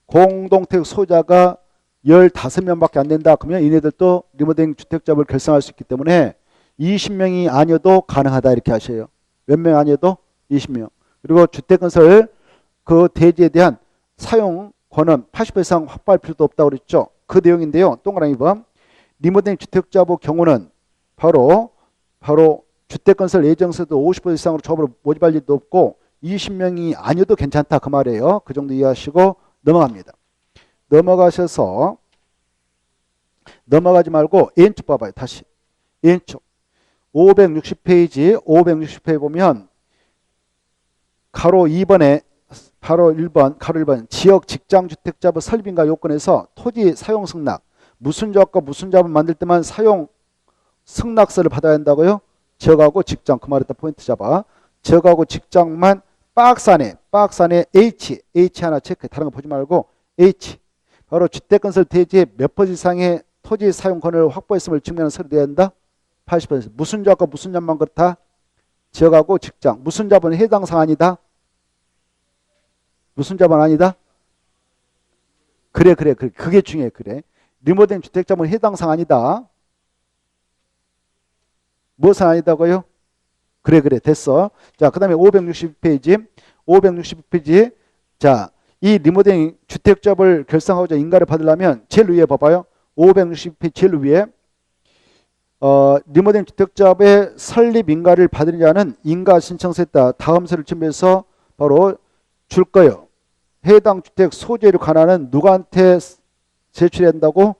공동택 소유자가 15명밖에 안 된다. 그러면 이네들도 리모델링 주택조합을 결성할 수 있기 때문에 20명이 아니어도 가능하다 이렇게 하셔요. 몇 명 아니어도 20명. 그리고 주택건설 그 대지에 대한 사용 권은 80% 이상 확보할 필요도 없다고 그랬죠. 그 내용인데요. 동그라미 2번 리모델링 주택조합의 경우는 바로 주택건설 예정세도 50% 이상으로 조합을 모집할 일도 없고 20명이 아니어도 괜찮다 그 말이에요. 그 정도 이해하시고 넘어갑니다. 넘어가지 말고 N쪽 봐봐요. 다시 N쪽 560페이지 보면 가로 2번에 가로 1번 지역 직장주택자부 설립인가 요건에서 토지 사용 승낙 무슨 조합과 무슨 조합을 만들 때만 사용 승낙서를 받아야 한다고요? 지역하고 직장 그 말에다 포인트 잡아. 지역하고 직장만 박스 안에 H 하나 체크해. 다른 거 보지 말고 H 바로 주택건설 대지의 몇 퍼센트 이상의 토지 사용권을 확보했음을 증명하는 서류 내야 한다. 80%. 무슨 조합과 무슨 조합만 그렇다. 지역하고 직장 무슨 조합은 해당 사안이다. 무슨 조합은 아니다. 그래 그게 중요해. 그래 리모델링 주택조합은 해당 사안이다. 무엇은 아니다고요? 그래 됐어. 자, 그 다음에 560페이지 자, 이 리모델링 주택조합을 결성하고자 인가를 받으려면 제일 위에 봐봐요. 560페이지 제일 위에 리모델링 주택조합의 설립 인가를 받은 자는 인가 신청서에 따라 다음 서류를 준비해서 바로 줄 거예요. 해당 주택 소재를 관한은 누구한테 제출해야 한다고?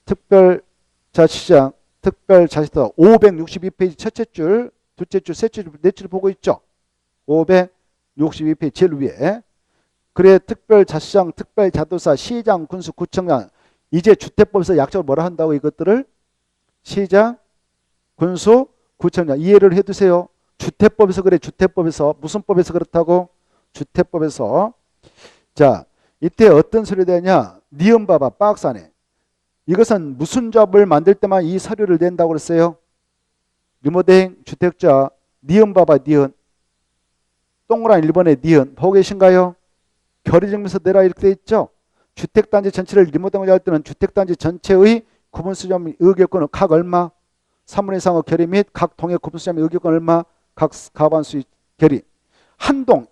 특별자치장 특별자치도 562페이지 첫째 줄, 둘째 줄, 셋째 줄, 넷째 줄 보고 있죠. 562페이지 제일 위에. 그래 특별자치장, 특별자도사, 시장, 군수, 구청장 이제 주택법에서 약적으로 뭐라 한다고 이것들을 시장, 군수, 구청장 이해를 해두세요. 주택법에서 그래. 주택법에서 무슨 법에서 그렇다고? 주택법에서. 자 이때 어떤 서류 되냐? 니은 봐봐 박스 안에. 이것은 무슨 조합을 만들 때만 이 서류를 낸다고 그랬어요. 리모델링 주택자 니은 봐봐 니은. 동그라미 1번에 니은 보고 계신가요? 결의증명서 내라 이렇게 돼 있죠. 주택단지 전체를 리모델링 할 때는 주택단지 전체의 구분수점 의결권은 각 얼마? 3분 이상의 결의 및 각 동의 구분수점 의결권 얼마? 각 가반수 결의. 한동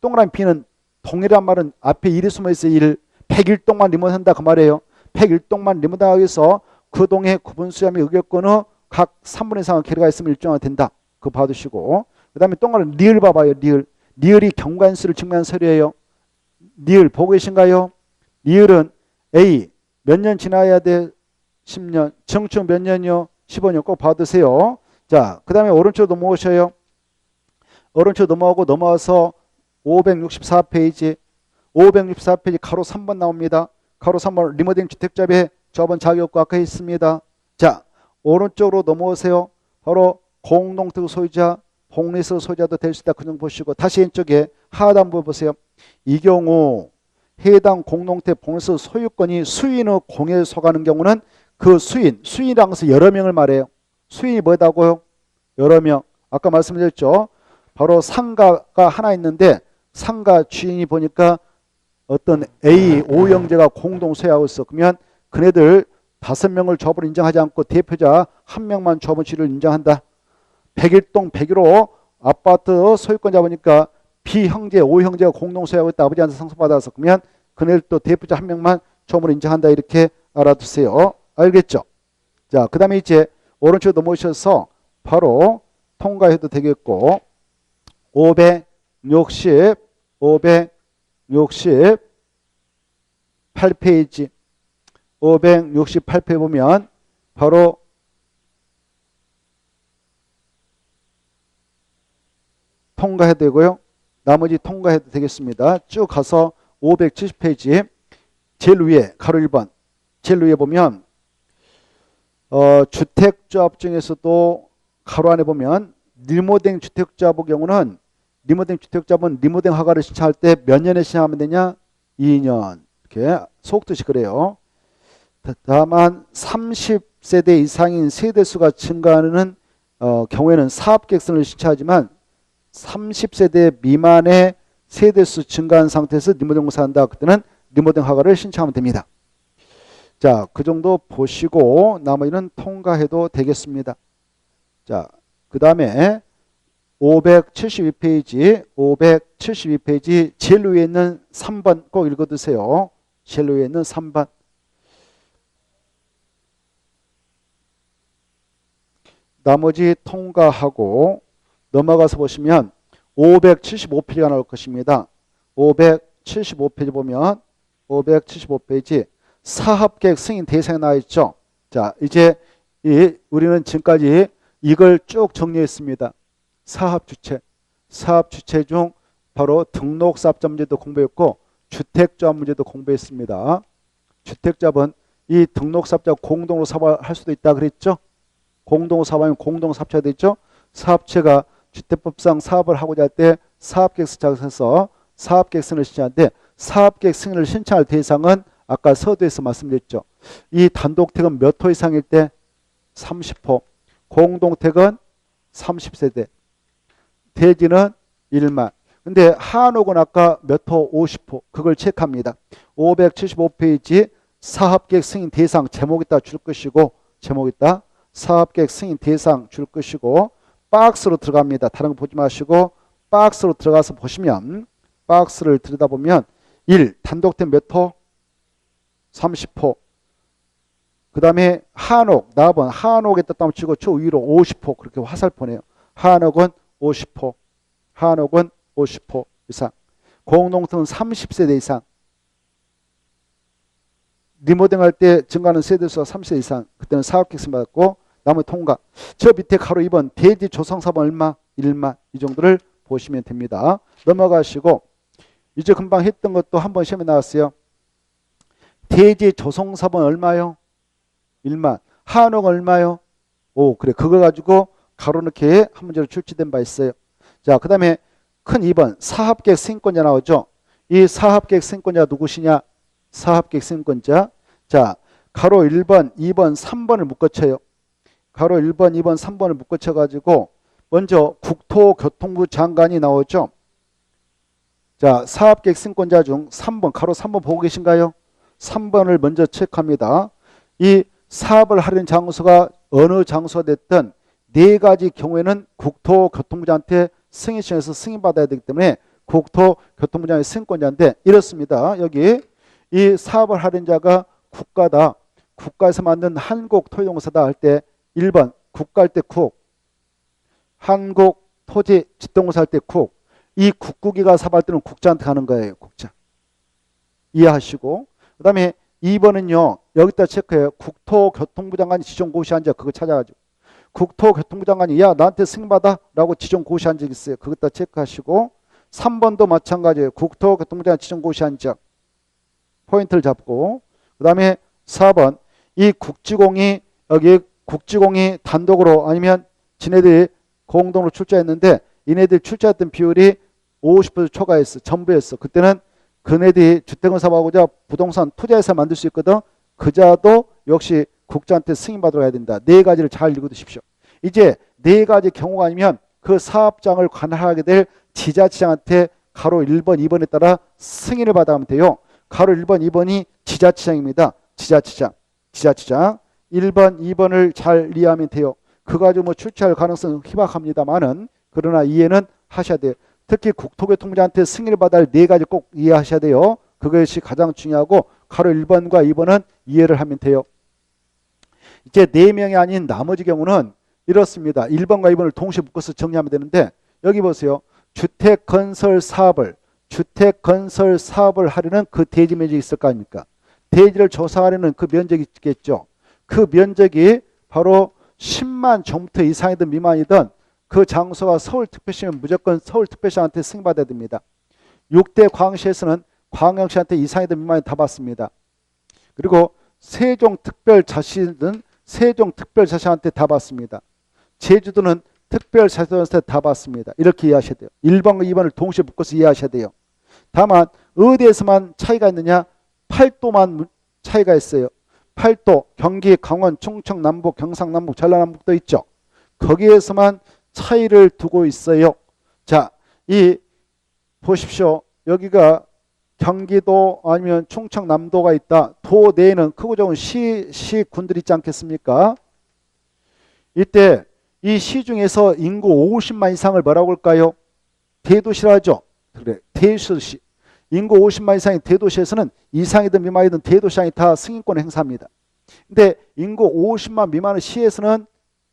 동그라미 B는 동이란 말은 앞에 1이 숨어있어요. 1. 101동만 리모델링한다 그 말이에요. 101동만 리모델링하기 위해서 그 동의 구분수점의 의결권은 각 3분 이상의 결의가 있으면 일정화 된다. 그거 봐두시고. 그 다음에 동그라미 리을 봐봐요. 리을이 경관수를 증명한 서류예요. 리을 보고 계신가요? 리을은 A 몇 년 지나야 돼? 10년. 정축 몇 년이요? 15년. 꼭 봐두세요. 자, 그 다음에 오른쪽으로 넘어오셔요. 오른쪽 넘어와서 564페이지 가로 3번 나옵니다. 가로 3번 리모델링 주택조합의 조합원 자격과 아까 있습니다. 자, 오른쪽으로 넘어오세요. 바로 공동택 소유자, 복리스 소유자도 될 수 있다. 그 정도 보시고 다시 왼쪽에 하단부 보세요. 이 경우 해당 공동택 복리스 소유권이 수인의 공여에 속하는 경우는 그 수인이라는 것은 여러 명을 말해요. 수인이 뭐다고요? 여러 명. 아까 말씀드렸죠. 바로 상가가 하나 있는데 상가 주인이 보니까 어떤 A, O형제가 공동 소유하고 있어. 그러면 그네들 5명을 조합으로 인정하지 않고 대표자 1명만 조합원 지위를 인정한다. 101동 101호 아파트 소유권자 보니까 B형제, O형제가 공동 소유하고 있다. 아버지한테 상속받아서 그러면 그네들 또 대표자 1명만 조합으로 인정한다. 이렇게 알아두세요. 알겠죠? 자, 그 다음에 이제 오른쪽으로 넘어오셔서 바로 통과해도 되겠고 568페이지 568페이지 보면 바로 통과해도 되고요. 나머지 통과해도 되겠습니다. 쭉 가서 570페이지 제일 위에 가로 1번 제일 위에 보면 주택조합 중에서도 가로 안에 보면 리모델링 주택조합의 경우는 리모델링 주택조합은 리모델링 허가를 신청할 때 몇 년에 신청하면 되냐? 2년. 이렇게 속뜻이 그래요. 다만 30세대 이상인 세대수가 증가하는 경우에는 사업계획서를 신청하지만 30세대 미만의 세대수 증가한 상태에서 리모델링 공사한다. 그때는 리모델링 허가를 신청하면 됩니다. 자, 그 정도 보시고 나머지는 통과해도 되겠습니다. 자, 그 다음에 572페이지 제일 위에 있는 3번 꼭 읽어두세요. 제일 위에 있는 3번. 나머지 통과하고 넘어가서 보시면 575페이지가 나올 것입니다. 575페이지 보면 575페이지 사업계획 승인 대상에 나와 있죠. 자, 이제 우리는 지금까지 이걸 쭉 정리했습니다. 사업 주체 중 바로 등록사업자 문제도 공부했고 주택조합 문제도 공부했습니다. 주택조합은 이 등록사업자 공동으로 사업을 할 수도 있다 그랬죠. 공동으로 사업하면 공동사업체가 되죠. 사업체가 주택법상 사업을 하고자 할 때 사업계획서 작성해서 사업계획서를 신청하는데 사업계획 승인을 신청할 대상은 아까 서두에서 말씀드렸죠. 이 단독택은 몇 호 이상일 때 30호, 공동택은 30세대, 대지는 1만. 근데 한옥은 아까 몇 호? 50호. 그걸 체크합니다. 575페이지 사업계획 승인 대상 제목에다 줄 것이고 제목에다 사업계획 승인 대상 줄 것이고 박스로 들어갑니다. 다른 거 보지 마시고 박스로 들어가서 보시면 박스를 들여다보면 1. 단독택 몇 호? 30호. 그 다음에 한옥, 나번 한옥에다 땀 치고 저 위로 50호 그렇게 화살표네요. 한옥은 50호. 한옥은 50호 이상. 공동택은 30세대 이상. 리모델링 할 때 증가하는 세대수가 30세 이상. 그때는 사업계획서 받았고 나머지 통과. 저 밑에 가로 2번 대지 조성사업은 얼마? 1만. 이 정도를 보시면 됩니다. 넘어가시고 이제 금방 했던 것도 한번 시험에 나왔어요. 대지 조성사업은 얼마요? 1만. 한옥 얼마요? 오, 그래. 그거 가지고 가로 넣기에 한 문제로 출제된 바 있어요. 자, 그 다음에 큰 2번 사업계획 승인권자 나오죠. 이 사업계획 승인권자 누구시냐? 사업계획 승인권자. 자, 가로 1번, 2번, 3번을 묶어쳐요. 가로 1번, 2번, 3번을 묶어쳐가지고 먼저 국토교통부 장관이 나오죠. 자, 사업계획 승인권자 중 3번, 가로 3번 보고 계신가요? 3번을 먼저 체크합니다. 이 사업을 하려는 장소가 어느 장소가 됐든 네 가지 경우에는 국토교통부장한테 승인 신청해서 승인받아야 되기 때문에 국토교통부장의 승인권자인데 이렇습니다. 여기 이 사업을 하려는 자가 국가다. 국가에서 만든 한국토지공사다 할 때 1번 국가할 때 국, 한국토지집동공사 할 때 국. 이 국국이가 사업할 때는 국자한테 가는 거예요. 국자. 이해하시고 그 다음에 2번은요. 여기다 체크해요. 국토교통부 장관이 지정 고시한 적 그거 찾아가지고 국토교통부 장관이 야 나한테 승인받아 라고 지정 고시한 적 있어요. 그것다 체크하시고 3번도 마찬가지예요. 국토교통부 장관 지정 고시한 적 포인트를 잡고 그 다음에 4번 이 국지공이 여기 국지공이 단독으로 아니면 지네들이 공동으로 출자했는데 이네들이 출자했던 비율이 50% 초과했어. 전부였어. 그때는 그네들이 주택을 사업하고자 부동산 투자해서 만들 수 있거든. 그자도 역시 국자한테 승인받으러 가야 된다. 네 가지를 잘 읽어두십시오. 이제 네 가지 경우가 아니면 그 사업장을 관할하게 될 지자체장한테 가로 1번, 2번에 따라 승인을 받아가면 돼요. 가로 1번, 2번이 지자체장입니다. 지자체장. 1번, 2번을 잘 이해하면 돼요. 그거 가지고 뭐 출제할 가능성은 희박합니다만은 그러나 이해는 하셔야 돼요. 특히 국토교통부장한테 승인을 받아야 할 네 가지 꼭 이해하셔야 돼요. 그것이 가장 중요하고 가로 1번과 2번은 이해를 하면 돼요. 이제 4명이 아닌 나머지 경우는 이렇습니다. 1번과 2번을 동시에 묶어서 정리하면 되는데 여기 보세요. 주택건설 사업을 하려는 그 대지 면적이 있을 거 아닙니까? 대지를 조성하려는 그 면적이 있겠죠. 그 면적이 바로 10만 제곱미터 이상이든 미만이든 그 장소가 서울특별시면 무조건 서울특별시한테 승인받아야 됩니다. 6대 광시에서는 광역시한테 이상이든 미만이 다 받습니다. 그리고 세종특별자치는 세종특별자치한테 다 받습니다. 제주도는 특별자치단체한테 다 받습니다. 이렇게 이해하셔야 돼요. 1번과 2번을 동시에 묶어서 이해하셔야 돼요. 다만 어디에서만 차이가 있느냐? 8도만 차이가 있어요. 8도 경기, 강원, 충청, 남북, 경상, 남북, 전라남북도 있죠. 거기에서만 차이를 두고 있어요. 자, 이 보십시오. 여기가 경기도 아니면 충청, 남도가 있다. 도 내에는 크고 작은 시군들 있지 않겠습니까? 이때 이 시 중에서 인구 50만 이상을 뭐라고 할까요? 대도시라죠. 그래, 대도시. 인구 50만 이상의 대도시에서는 이상이든 미만이든 대도시장이 다 승인권을 행사합니다. 근데 인구 50만 미만의 시에서는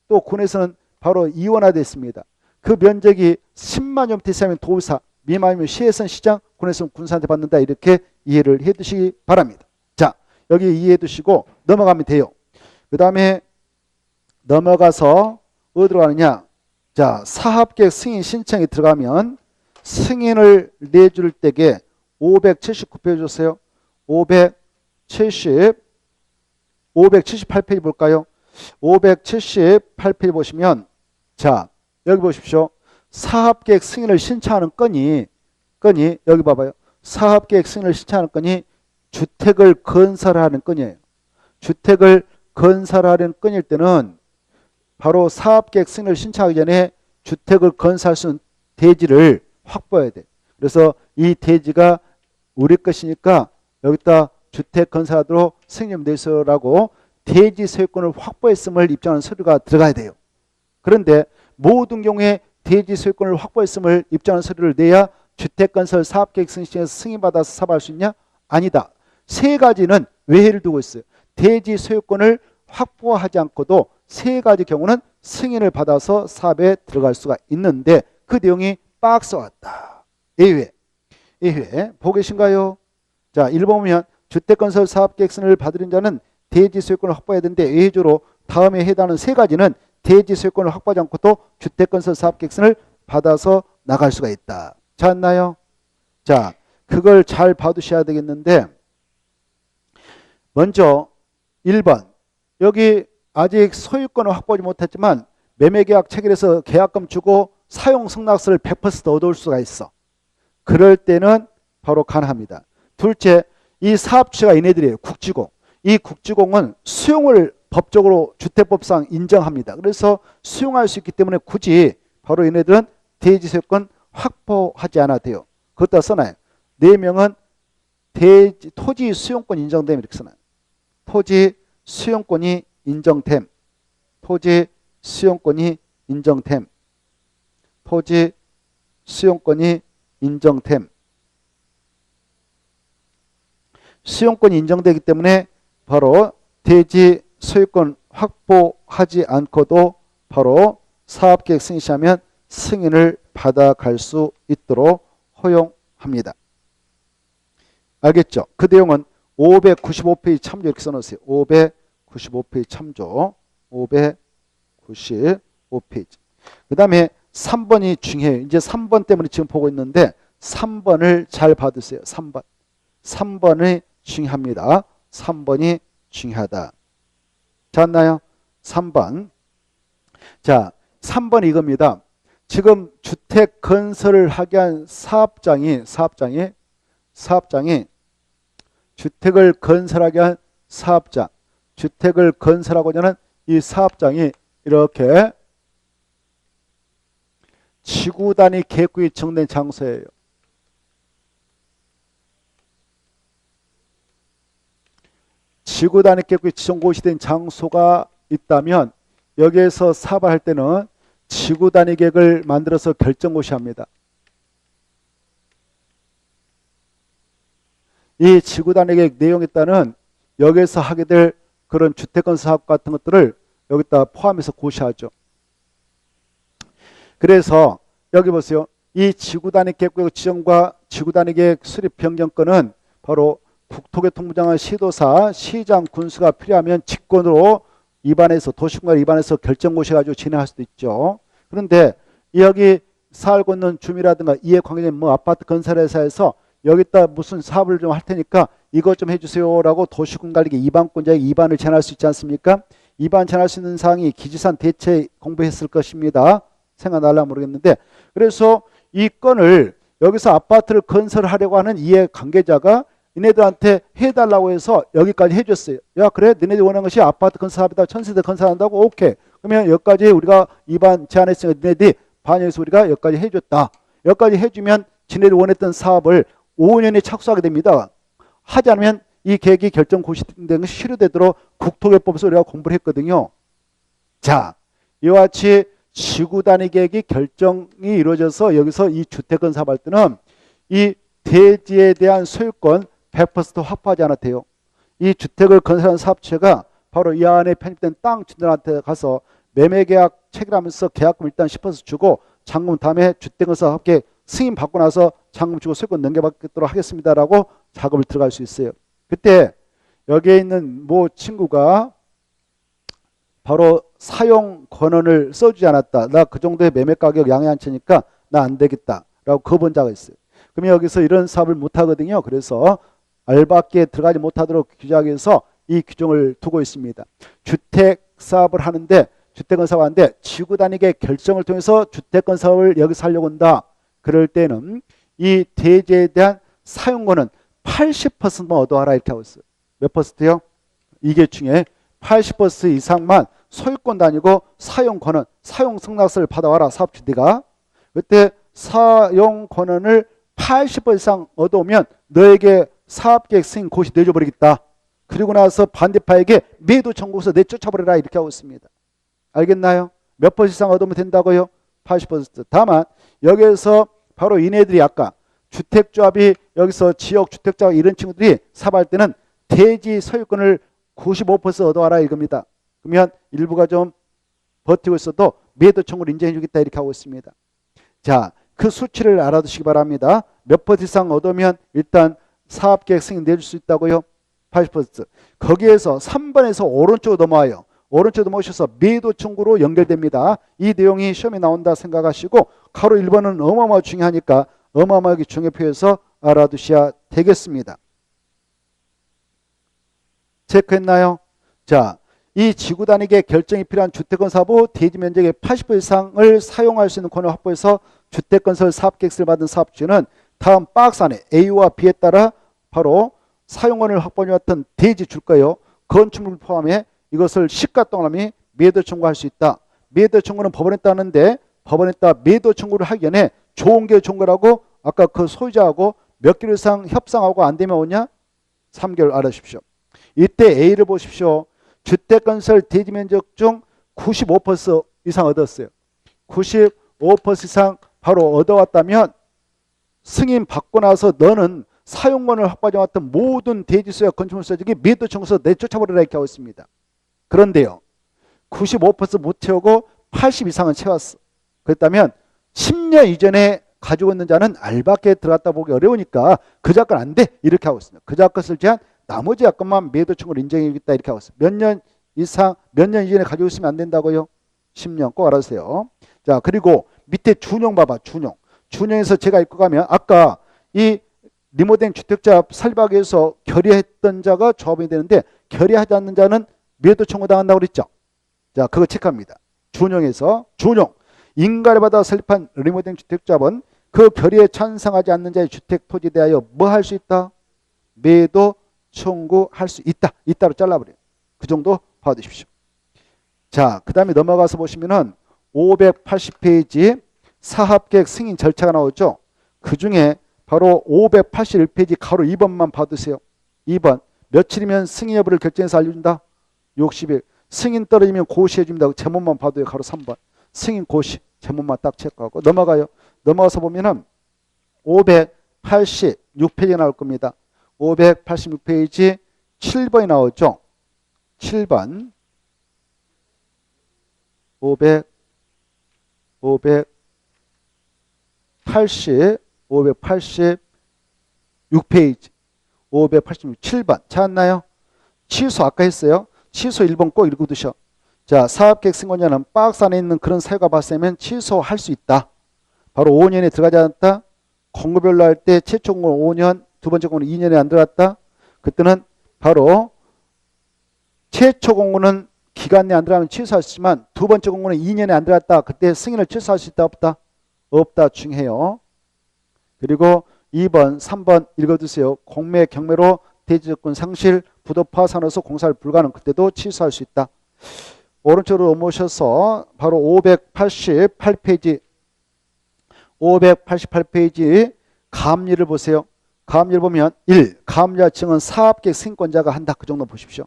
또 군에서는 바로 이원화되어 있습니다. 그 면적이 10만 제곱미터 이상이면 도의사, 미만이면 시에서는 시장, 군에서는 군사한테 받는다. 이렇게 이해를 해 두시기 바랍니다. 자, 여기 이해해 두시고 넘어가면 돼요. 그 다음에 넘어가서 어디로 가느냐. 자, 사업계획 승인 신청이 들어가면 승인을 내줄 때게 579페이지 줬어요. 578페이지 볼까요? 578페이지 보시면, 자, 여기 보십시오. 사업계획 승인을 신청하는 건이 여기 봐봐요. 사업계획 승인을 신청하는 건이 주택을 건설하는 건이에요. 주택을 건설하는 건일 때는 바로 사업계획 승인을 신청하기 전에 주택을 건설할 수 있는 대지를 확보해야 돼. 그래서 이 대지가 우리 것이니까 여기다 주택 건설하도록 승인 내서라고 대지 소유권을 확보했음을 입증하는 서류가 들어가야 돼요. 그런데 모든 경우에 대지 소유권을 확보했음을 입증하는 서류를 내야 주택건설 사업계획 승인에서 승인받아서 사업할 수 있냐? 아니다. 세 가지는 외해를 두고 있어요. 대지 소유권을 확보하지 않고도 세 가지 경우는 승인을 받아서 사업에 들어갈 수가 있는데 그 내용이 박스 왔다. 예외 보고 계신가요? 자, 1번 보면 주택건설 사업계획 승인을 받으는 자는 대지 소유권을 확보해야 되는데 예외적으로 다음에 해당하는 세 가지는 대지 소유권을 확보하지 않고도 주택건설 사업계획 승인을 받아서 나갈 수가 있다. 잤나요? 자, 그걸 잘 봐두셔야 되겠는데 먼저 1번 여기 아직 소유권을 확보하지 못했지만 매매계약 체결해서 계약금 주고 사용 승낙서를 100% 얻어올 수가 있어. 그럴 때는 바로 가능합니다. 둘째, 이 사업주가 얘네들이에요. 국지공. 이 국지공은 수용을 법적으로 주택법상 인정합니다. 그래서 수용할 수 있기 때문에 굳이 바로 얘네들은 대지 소유권 확보하지 않아도 돼요. 그것다 써놔요. 4명은 토지 수용권 인정됨 이렇게 써놔요. 토지 수용권이 인정됨. 토지 수용권이 인정됨. 토지 수용권이 인정됨. 수용권이 인정되기 때문에 바로 대지 소유권 확보하지 않고도 바로 사업계획 승인 시하면 승인을 받아갈 수 있도록 허용합니다. 알겠죠? 그 내용은 595페이지 참조 이렇게 써놓으세요. 595페이지 참조. 595페이지. 그 다음에 3번이 중요해요. 이제 3번 때문에 지금 보고 있는데 3번을 잘 받으세요. 3번. 3번이 중요합니다. 3번이 중요하다. 잤나요? 3번. 자, 3번 이겁니다. 지금 주택 건설을 하게 한 사업장이 주택을 건설하게 한 사업장, 주택을 건설하고자 하는 이 사업장이 이렇게 지구 단위 계획구에 정된 장소예요. 지구 단위 계획구에 지정 고시된 장소가 있다면 여기에서 사업을 할 때는 지구 단위 계획을 만들어서 결정 고시합니다. 이 지구 단위 계획 내용에 따른 여기에서 하게 될 그런 주택건설 사업 같은 것들을 여기다 포함해서 고시하죠. 그래서 여기 보세요. 이 지구 단위 계획 지정과 지구 단위 계획 수립 변경권은 바로 국토교통부 장관 시도사, 시장, 군수가 필요하면 직권으로 입안해서 도시공간 입안해서 결정 고시해가지고 진행할 수도 있죠. 그런데 여기 살고 있는 주민이라든가 이해 관계자인 뭐 아파트 건설회사에서 여기다 무슨 사업을 좀 할 테니까 이것 좀 해주세요라고 도시군관리계 입안권자에게 입안을 제안할 수 있지 않습니까? 입안 제안할 수 있는 사항이 기지산 대체 공부했을 것입니다. 생각날라 모르겠는데 그래서 이 건을 여기서 아파트를 건설하려고 하는 이해 관계자가 이네들한테 해달라고 해서 여기까지 해줬어요. 야, 그래? 너네들이 원하는 것이 아파트 건설합니다. 천세대 건설한다고? 오케이. 그러면 여기까지 우리가 입안 제안했으니까 너네들이 반영해서 우리가 여기까지 해줬다. 여기까지 해주면 지네들이 원했던 사업을 5년에 착수하게 됩니다. 하지 않으면 이 계획이 결정 고시된 것이 실효되도록 국토개법에서 우리가 공부를 했거든요. 자, 이와 같이 지구 단위 계획이 결정이 이루어져서 여기서 이 주택건 사업할 때는 이 대지에 대한 소유권 100% 확보하지 않았대요. 이 주택을 건설하는 사업체가 바로 이 안에 편입된 땅 주인들한테 가서 매매계약 체결하면서 계약금 일단 10% 주고 잔금 다음에 주택건설 합계 승인 받고 나서 잔금 주고 소유권 넘겨받도록 하겠습니다라고 작업을 들어갈 수 있어요. 그때 여기에 있는 모 친구가 바로 사용 권한을 써주지 않았다. 나 그 정도의 매매 가격 양해 안 치니까 나 안 되겠다라고 거부한 자가 있어요. 그러면 여기서 이런 사업을 못 하거든요. 그래서 알바기에 들어가지 못하도록 규정하기 위해서 이 규정을 두고 있습니다. 주택 사업을 하는데 주택건 사업을 하는데 지구 단위의 결정을 통해서 주택건 사업을 여기서 하려고 한다. 그럴 때는 이 대지에 대한 사용권은 80%만 얻어와라 이렇게 하고 있어요. 몇 퍼센트요? 이게 중에 80% 이상만 소유권도 아니고 사용권은 사용 승낙서를 받아와라 사업주대가. 그때 사용권을 80% 이상 얻어오면 너에게 사업계획 승인 고시 내줘버리겠다. 그리고 나서 반대파에게 매도 청구서 내쫓아버려라 이렇게 하고 있습니다. 알겠나요? 몇 퍼센트 이상 얻으면 된다고요? 80%. 다만 여기에서 바로 이네들이 아까 주택조합이 여기서 지역주택자 이런 친구들이 사업할 때는 대지 소유권을 95% 얻어와라 이겁니다. 그러면 일부가 좀 버티고 있어도 매도 청구를 인정해 주겠다 이렇게 하고 있습니다. 자, 그 수치를 알아두시기 바랍니다. 몇 퍼센트 이상 얻으면 일단 사업계획 승인 내줄 수 있다고요? 80%. 거기에서 3번에서 오른쪽으로 넘어와요. 오른쪽으로 넘어오셔서 매도 청구로 연결됩니다. 이 내용이 시험에 나온다 생각하시고 가로 1번은 어마어마하게 중요하니까 어마어마하게 중요표에서 알아두셔야 되겠습니다. 체크했나요? 자, 이 지구 단위의 결정이 필요한 주택건 사업 후 대지 면적의 80% 이상을 사용할 수 있는 권을 확보해서 주택건설 사업계획서를 받은 사업주는 다음 박스 안에 A와 B에 따라 바로 사용권을 확보해 왔던 대지 줄 거예요. 건축물 포함해 이것을 시가 동남이 매도 청구할 수 있다. 매도 청구는 법원에 따르는데 법원에 따라 매도 청구를 하기 전에 좋은 게 좋은 거라고 아까 그 소유자하고 몇 개월 이상 협상하고 안 되면 오냐? 3개월 알아주십시오. 이때 A를 보십시오. 주택건설 대지 면적 중 95% 이상 얻었어요. 95% 이상 바로 얻어왔다면 승인 받고 나서 너는 사용권을 확보하지 않았던 모든 대지수야 건축물 소유자에게 매도 청구서 내쫓아버리라 이렇게 하고 있습니다. 그런데요. 95% 못 채우고 80 이상은 채웠어. 그렇다면 10년 이전에 가지고 있는 자는 알바계에 들어갔다 보기 어려우니까 그 자건 안 돼 이렇게 하고 있습니다. 그 자건을 제한 나머지 약관만 매도 청구를 인정해주겠다 이렇게 하고 있어요. 몇 년 이상 몇 년 이전에 가지고 있으면 안 된다고요? 10년 꼭 알아주세요. 자, 그리고 밑에 준용 봐봐. 준용. 준용에서 제가 읽고 가면 아까 이 리모델링 주택자 설박에서 결의했던 자가 조합이 되는데 결의하지 않는 자는 매도 청구당한다고 그랬죠. 자, 그거 체크합니다. 준용에서 준용. 인가를 받아 설립한 리모델링 주택자는 그 결의에 찬성하지 않는 자의 주택 토지에 대하여 뭐 할 수 있다? 매도 청구할 수 있다. 이따로 잘라버려요. 그 정도 봐두십시오. 자, 그 다음에 넘어가서 보시면은 580페이지 사업계획 승인 절차가 나오죠. 그 중에 바로 581페이지 가로 2번만 봐두세요. 2번. 며칠이면 승인 여부를 결정해서 알려준다? 60일. 승인 떨어지면 고시해줍니다. 제목만 봐도요. 가로 3번. 승인 고시. 제목만 딱 체크하고 넘어가요. 넘어가서 보면은 586페이지가 나올 겁니다. 586페이지 7번이 나오죠. 7번. 586페이지 586 7번 찾았나요? 취소 아까 했어요. 취소 1번 꼭 읽어두셔. 자, 사업계획 승인권자는 박스 안에 있는 그런 사유가 발생하면 취소할 수 있다. 바로 5년에 들어가지 않았다. 공고별로 할 때 최초 공고는 5년, 두 번째 공고는 2년에 안 들어갔다. 그때는 바로 최초 공고는 기간 내에 안 들어가면 취소할 수 있지만 두 번째 공고는 2년에 안 들어갔다. 그때 승인을 취소할 수 있다 없다? 없다 중요해요. 그리고 2번, 3번 읽어두세요. 공매, 경매로 대지적군 상실, 부도 파산으로서 공사를 불가능. 그때도 취소할 수 있다. 오른쪽으로 넘어오셔서 바로 588페이지 588페이지 가압류를 보세요. 가압류를 보면 1. 가압류와 증은 사업계획 승인권자가 한다. 그 정도 보십시오.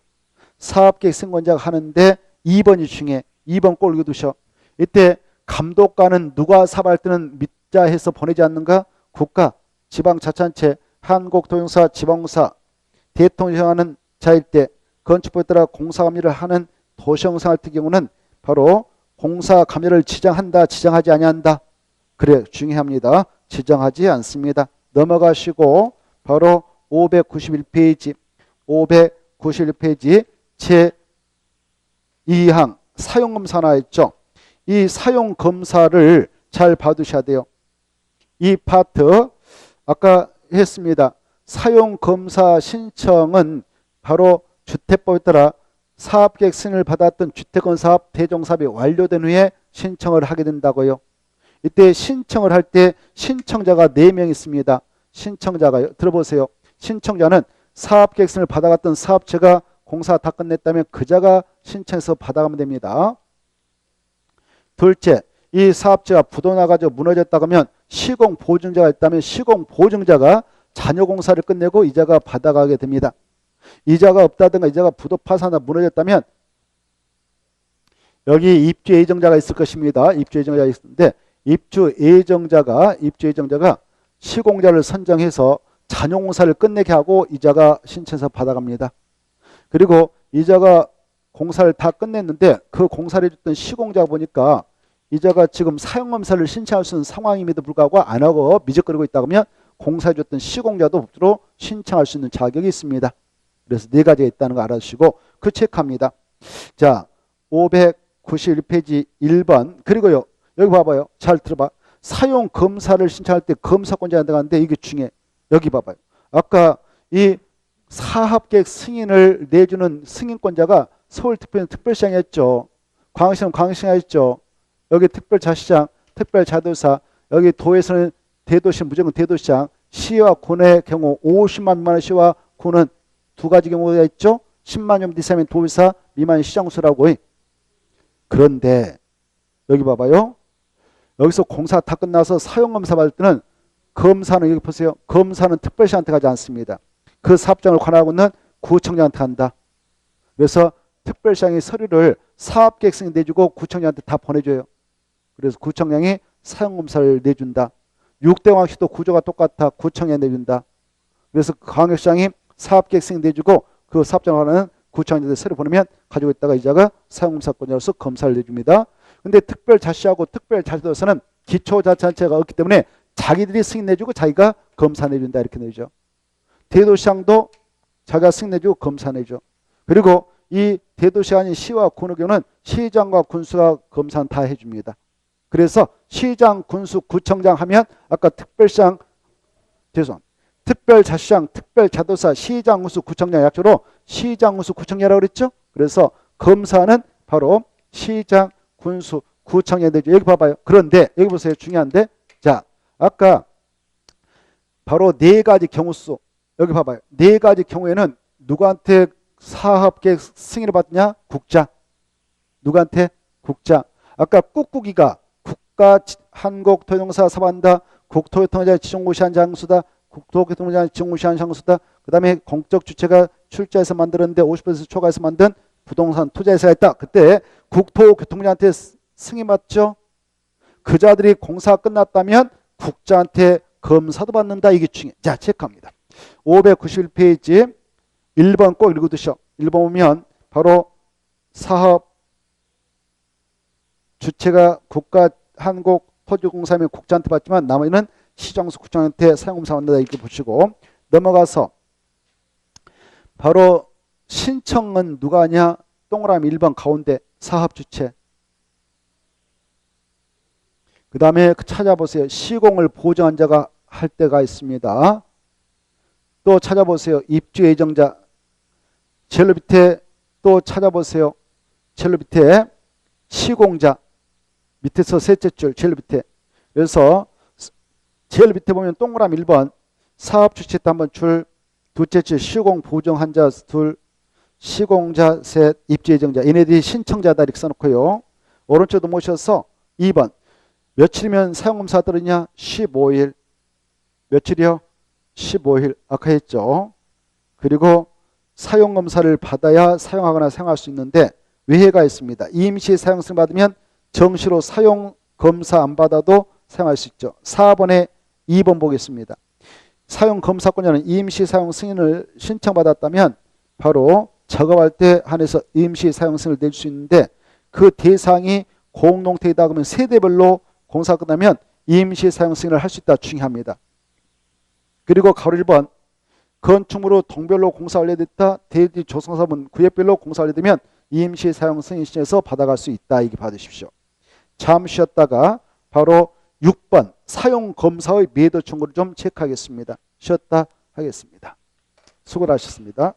사업계획 승인권자가 하는데 2번이 중요해. 2번 꼴 읽어두셔. 이때 감독관은 누가 사업할 때는 밑자해서 보내지 않는가? 국가, 지방자치단체, 한국도용사, 지방공사, 대통령하는 자일 때 건축법에 따라 공사감리를 하는 도시공사할 경우는 바로 공사감리를 지정한다, 지정하지 아니한다. 그래, 중요합니다. 지정하지 않습니다. 넘어가시고 바로 591페이지 591페이지 제2항 사용검사 하나 있죠. 이 사용검사를 잘 봐두셔야 돼요. 이 파트 아까 했습니다. 사용검사 신청은 바로 주택법에 따라 사업계획 승인을 받았던 주택건사업 대종사업이 완료된 후에 신청을 하게 된다고요. 이때 신청을 할 때 신청자가 4명 있습니다. 신청자가 들어보세요. 신청자는 사업계획 승인을 받아갔던 사업체가 공사 다 끝냈다면 그자가 신청해서 받아가면 됩니다. 둘째, 이 사업체가 부도 나가지고 무너졌다 그러면 시공보증자가 있다면 시공보증자가 잔여공사를 끝내고 이자가 받아가게 됩니다. 이자가 없다든가 이자가 부도 파산하다 무너졌다면 여기 입주 예정자가 있을 것입니다. 입주 예정자가 있는데 입주 예정자가 시공자를 선정해서 잔여공사를 끝내게 하고 이자가 신청해서 받아갑니다. 그리고 이자가 공사를 다 끝냈는데 그 공사를 해줬던 시공자가 보니까 이자가 지금 사용검사를 신청할 수 있는 상황임에도 불구하고 안 하고 미적거리고 있다 그러면 공사해줬던 시공자도 법적으로 신청할 수 있는 자격이 있습니다. 그래서 4가지가 있다는 거 알아주시고 그 체크합니다. 자, 591페이지 1번 그리고요. 여기 봐봐요. 잘 들어봐. 사용검사를 신청할 때 검사권자가 들어가는데 이게 중요해. 여기 봐봐요. 아까 이 사업계획 승인을 내주는 승인권자가 서울특별시는 특별시장이었죠. 광역시는 광역시장이었죠. 여기 특별자치장, 특별자도사, 여기 도에서는 대도시, 무조건 대도시장, 시와 군의 경우 50만 미만의 시와 군은 2가지 경우가 있죠. 10만 년 이상이면 도의사, 미만 시장수라고. 그런데 여기 봐봐요. 여기서 공사 다 끝나서 사용검사 받을 때는 검사는 여기 보세요. 검사는 특별시한테 가지 않습니다. 그 사업장을 관할하고 있는 구청장한테 간다. 그래서 특별시장이 서류를 사업계획 승인 내주고 구청장한테 다 보내줘요. 그래서 구청장이 사용검사를 내준다. 6대 광역시도 구조가 똑같아. 구청에 내준다. 그래서 광역시장이 사업계획 승인 내주고 그 사업장을 하는 구청장한테 서류 보내면 가지고 있다가 이자가 사용검사권자로서 검사를 내줍니다. 근데 특별자치하고 특별자치도서는 기초자치단체가 없기 때문에 자기들이 승인 내주고 자기가 검사 내준다 이렇게 내죠. 대도시장도 자기가 승인 내주고 검사 내죠. 그리고 이 대도시 아닌 시와 군의 경우는 시장과 군수가 검사는 다 해줍니다. 그래서 시장, 군수, 구청장 하면 아까 특별시장, 특별자치장, 특별자도사, 시장, 군수, 구청장 약조로 시장, 군수, 구청장이라고 그랬죠. 그래서 검사는 바로 시장, 군수, 구청장이 되죠. 여기 봐봐요. 그런데 여기 보세요. 중요한데 자 아까 바로 4가지 경우수 여기 봐봐요. 4가지 경우에는 누구한테 사업계획 승인을 받느냐? 국자. 누구한테? 국자. 아까 꾹꾹이가 국가 한국토용사 사업한다. 국토교통자 지정무시한 장소다. 국토교통자 지정무시한 장소다. 그 다음에 공적 주체가 출자해서 만들었는데 50% 초과해서 만든 부동산 투자회사가 있다. 그때 국토교통부한테 승인 받죠. 그자들이 공사가 끝났다면 국자한테 검사도 받는다. 이게 중요해. 자, 체크합니다. 591페이지 1번 꼭 읽어두셔. 1번 보면 바로 사업 주체가 국가 한국토지공사면 국자한테 받지만 나머지는 시장수 구청한테 사용검사 받는다. 이렇게 보시고 넘어가서 바로 신청은 누가 하냐? 동그라미 1번 가운데 사업주체. 그 다음에 찾아보세요. 시공을 보증한 자가 할 때가 있습니다. 또 찾아보세요. 입주 예정자. 제일 밑에 또 찾아보세요. 제일 밑에 시공자. 밑에서 셋째 줄 제일 밑에. 그래서 제일 밑에 보면 동그라미 1번 사업 주체 한번 줄, 둘째 줄 시공 보증 환자 둘, 시공자 셋, 입주 예정자. 얘네들이 신청자다 이렇게 써놓고요. 오른쪽도 모셔서 2번. 며칠이면 사용검사 들으냐? 15일. 며칠이요? 15일. 아까 했죠. 그리고 사용검사를 받아야 사용하거나 사용할 수 있는데 외해가 있습니다. 임시 사용승인 받으면 정시로 사용검사 안 받아도 사용할 수 있죠. 4번에 2번 보겠습니다. 사용검사권자는 임시 사용승인을 신청받았다면 바로 작업할 때 한해서 임시 사용승인을 낼 수 있는데 그 대상이 공동택이다 그러면 세대별로 공사 끝나면 임시 사용승인을 할 수 있다 중요합니다. 그리고 가로 1번 건축물로 동별로 공사 완료됐다. 대지 조성사업은 구역별로 공사 완료되면 임시 사용 승인 신청해서 받아갈 수 있다. 이게 받으십시오. 잠시 쉬었다가 바로 6번 사용검사의 매도 청구를 좀 체크하겠습니다. 쉬었다 하겠습니다. 수고하셨습니다.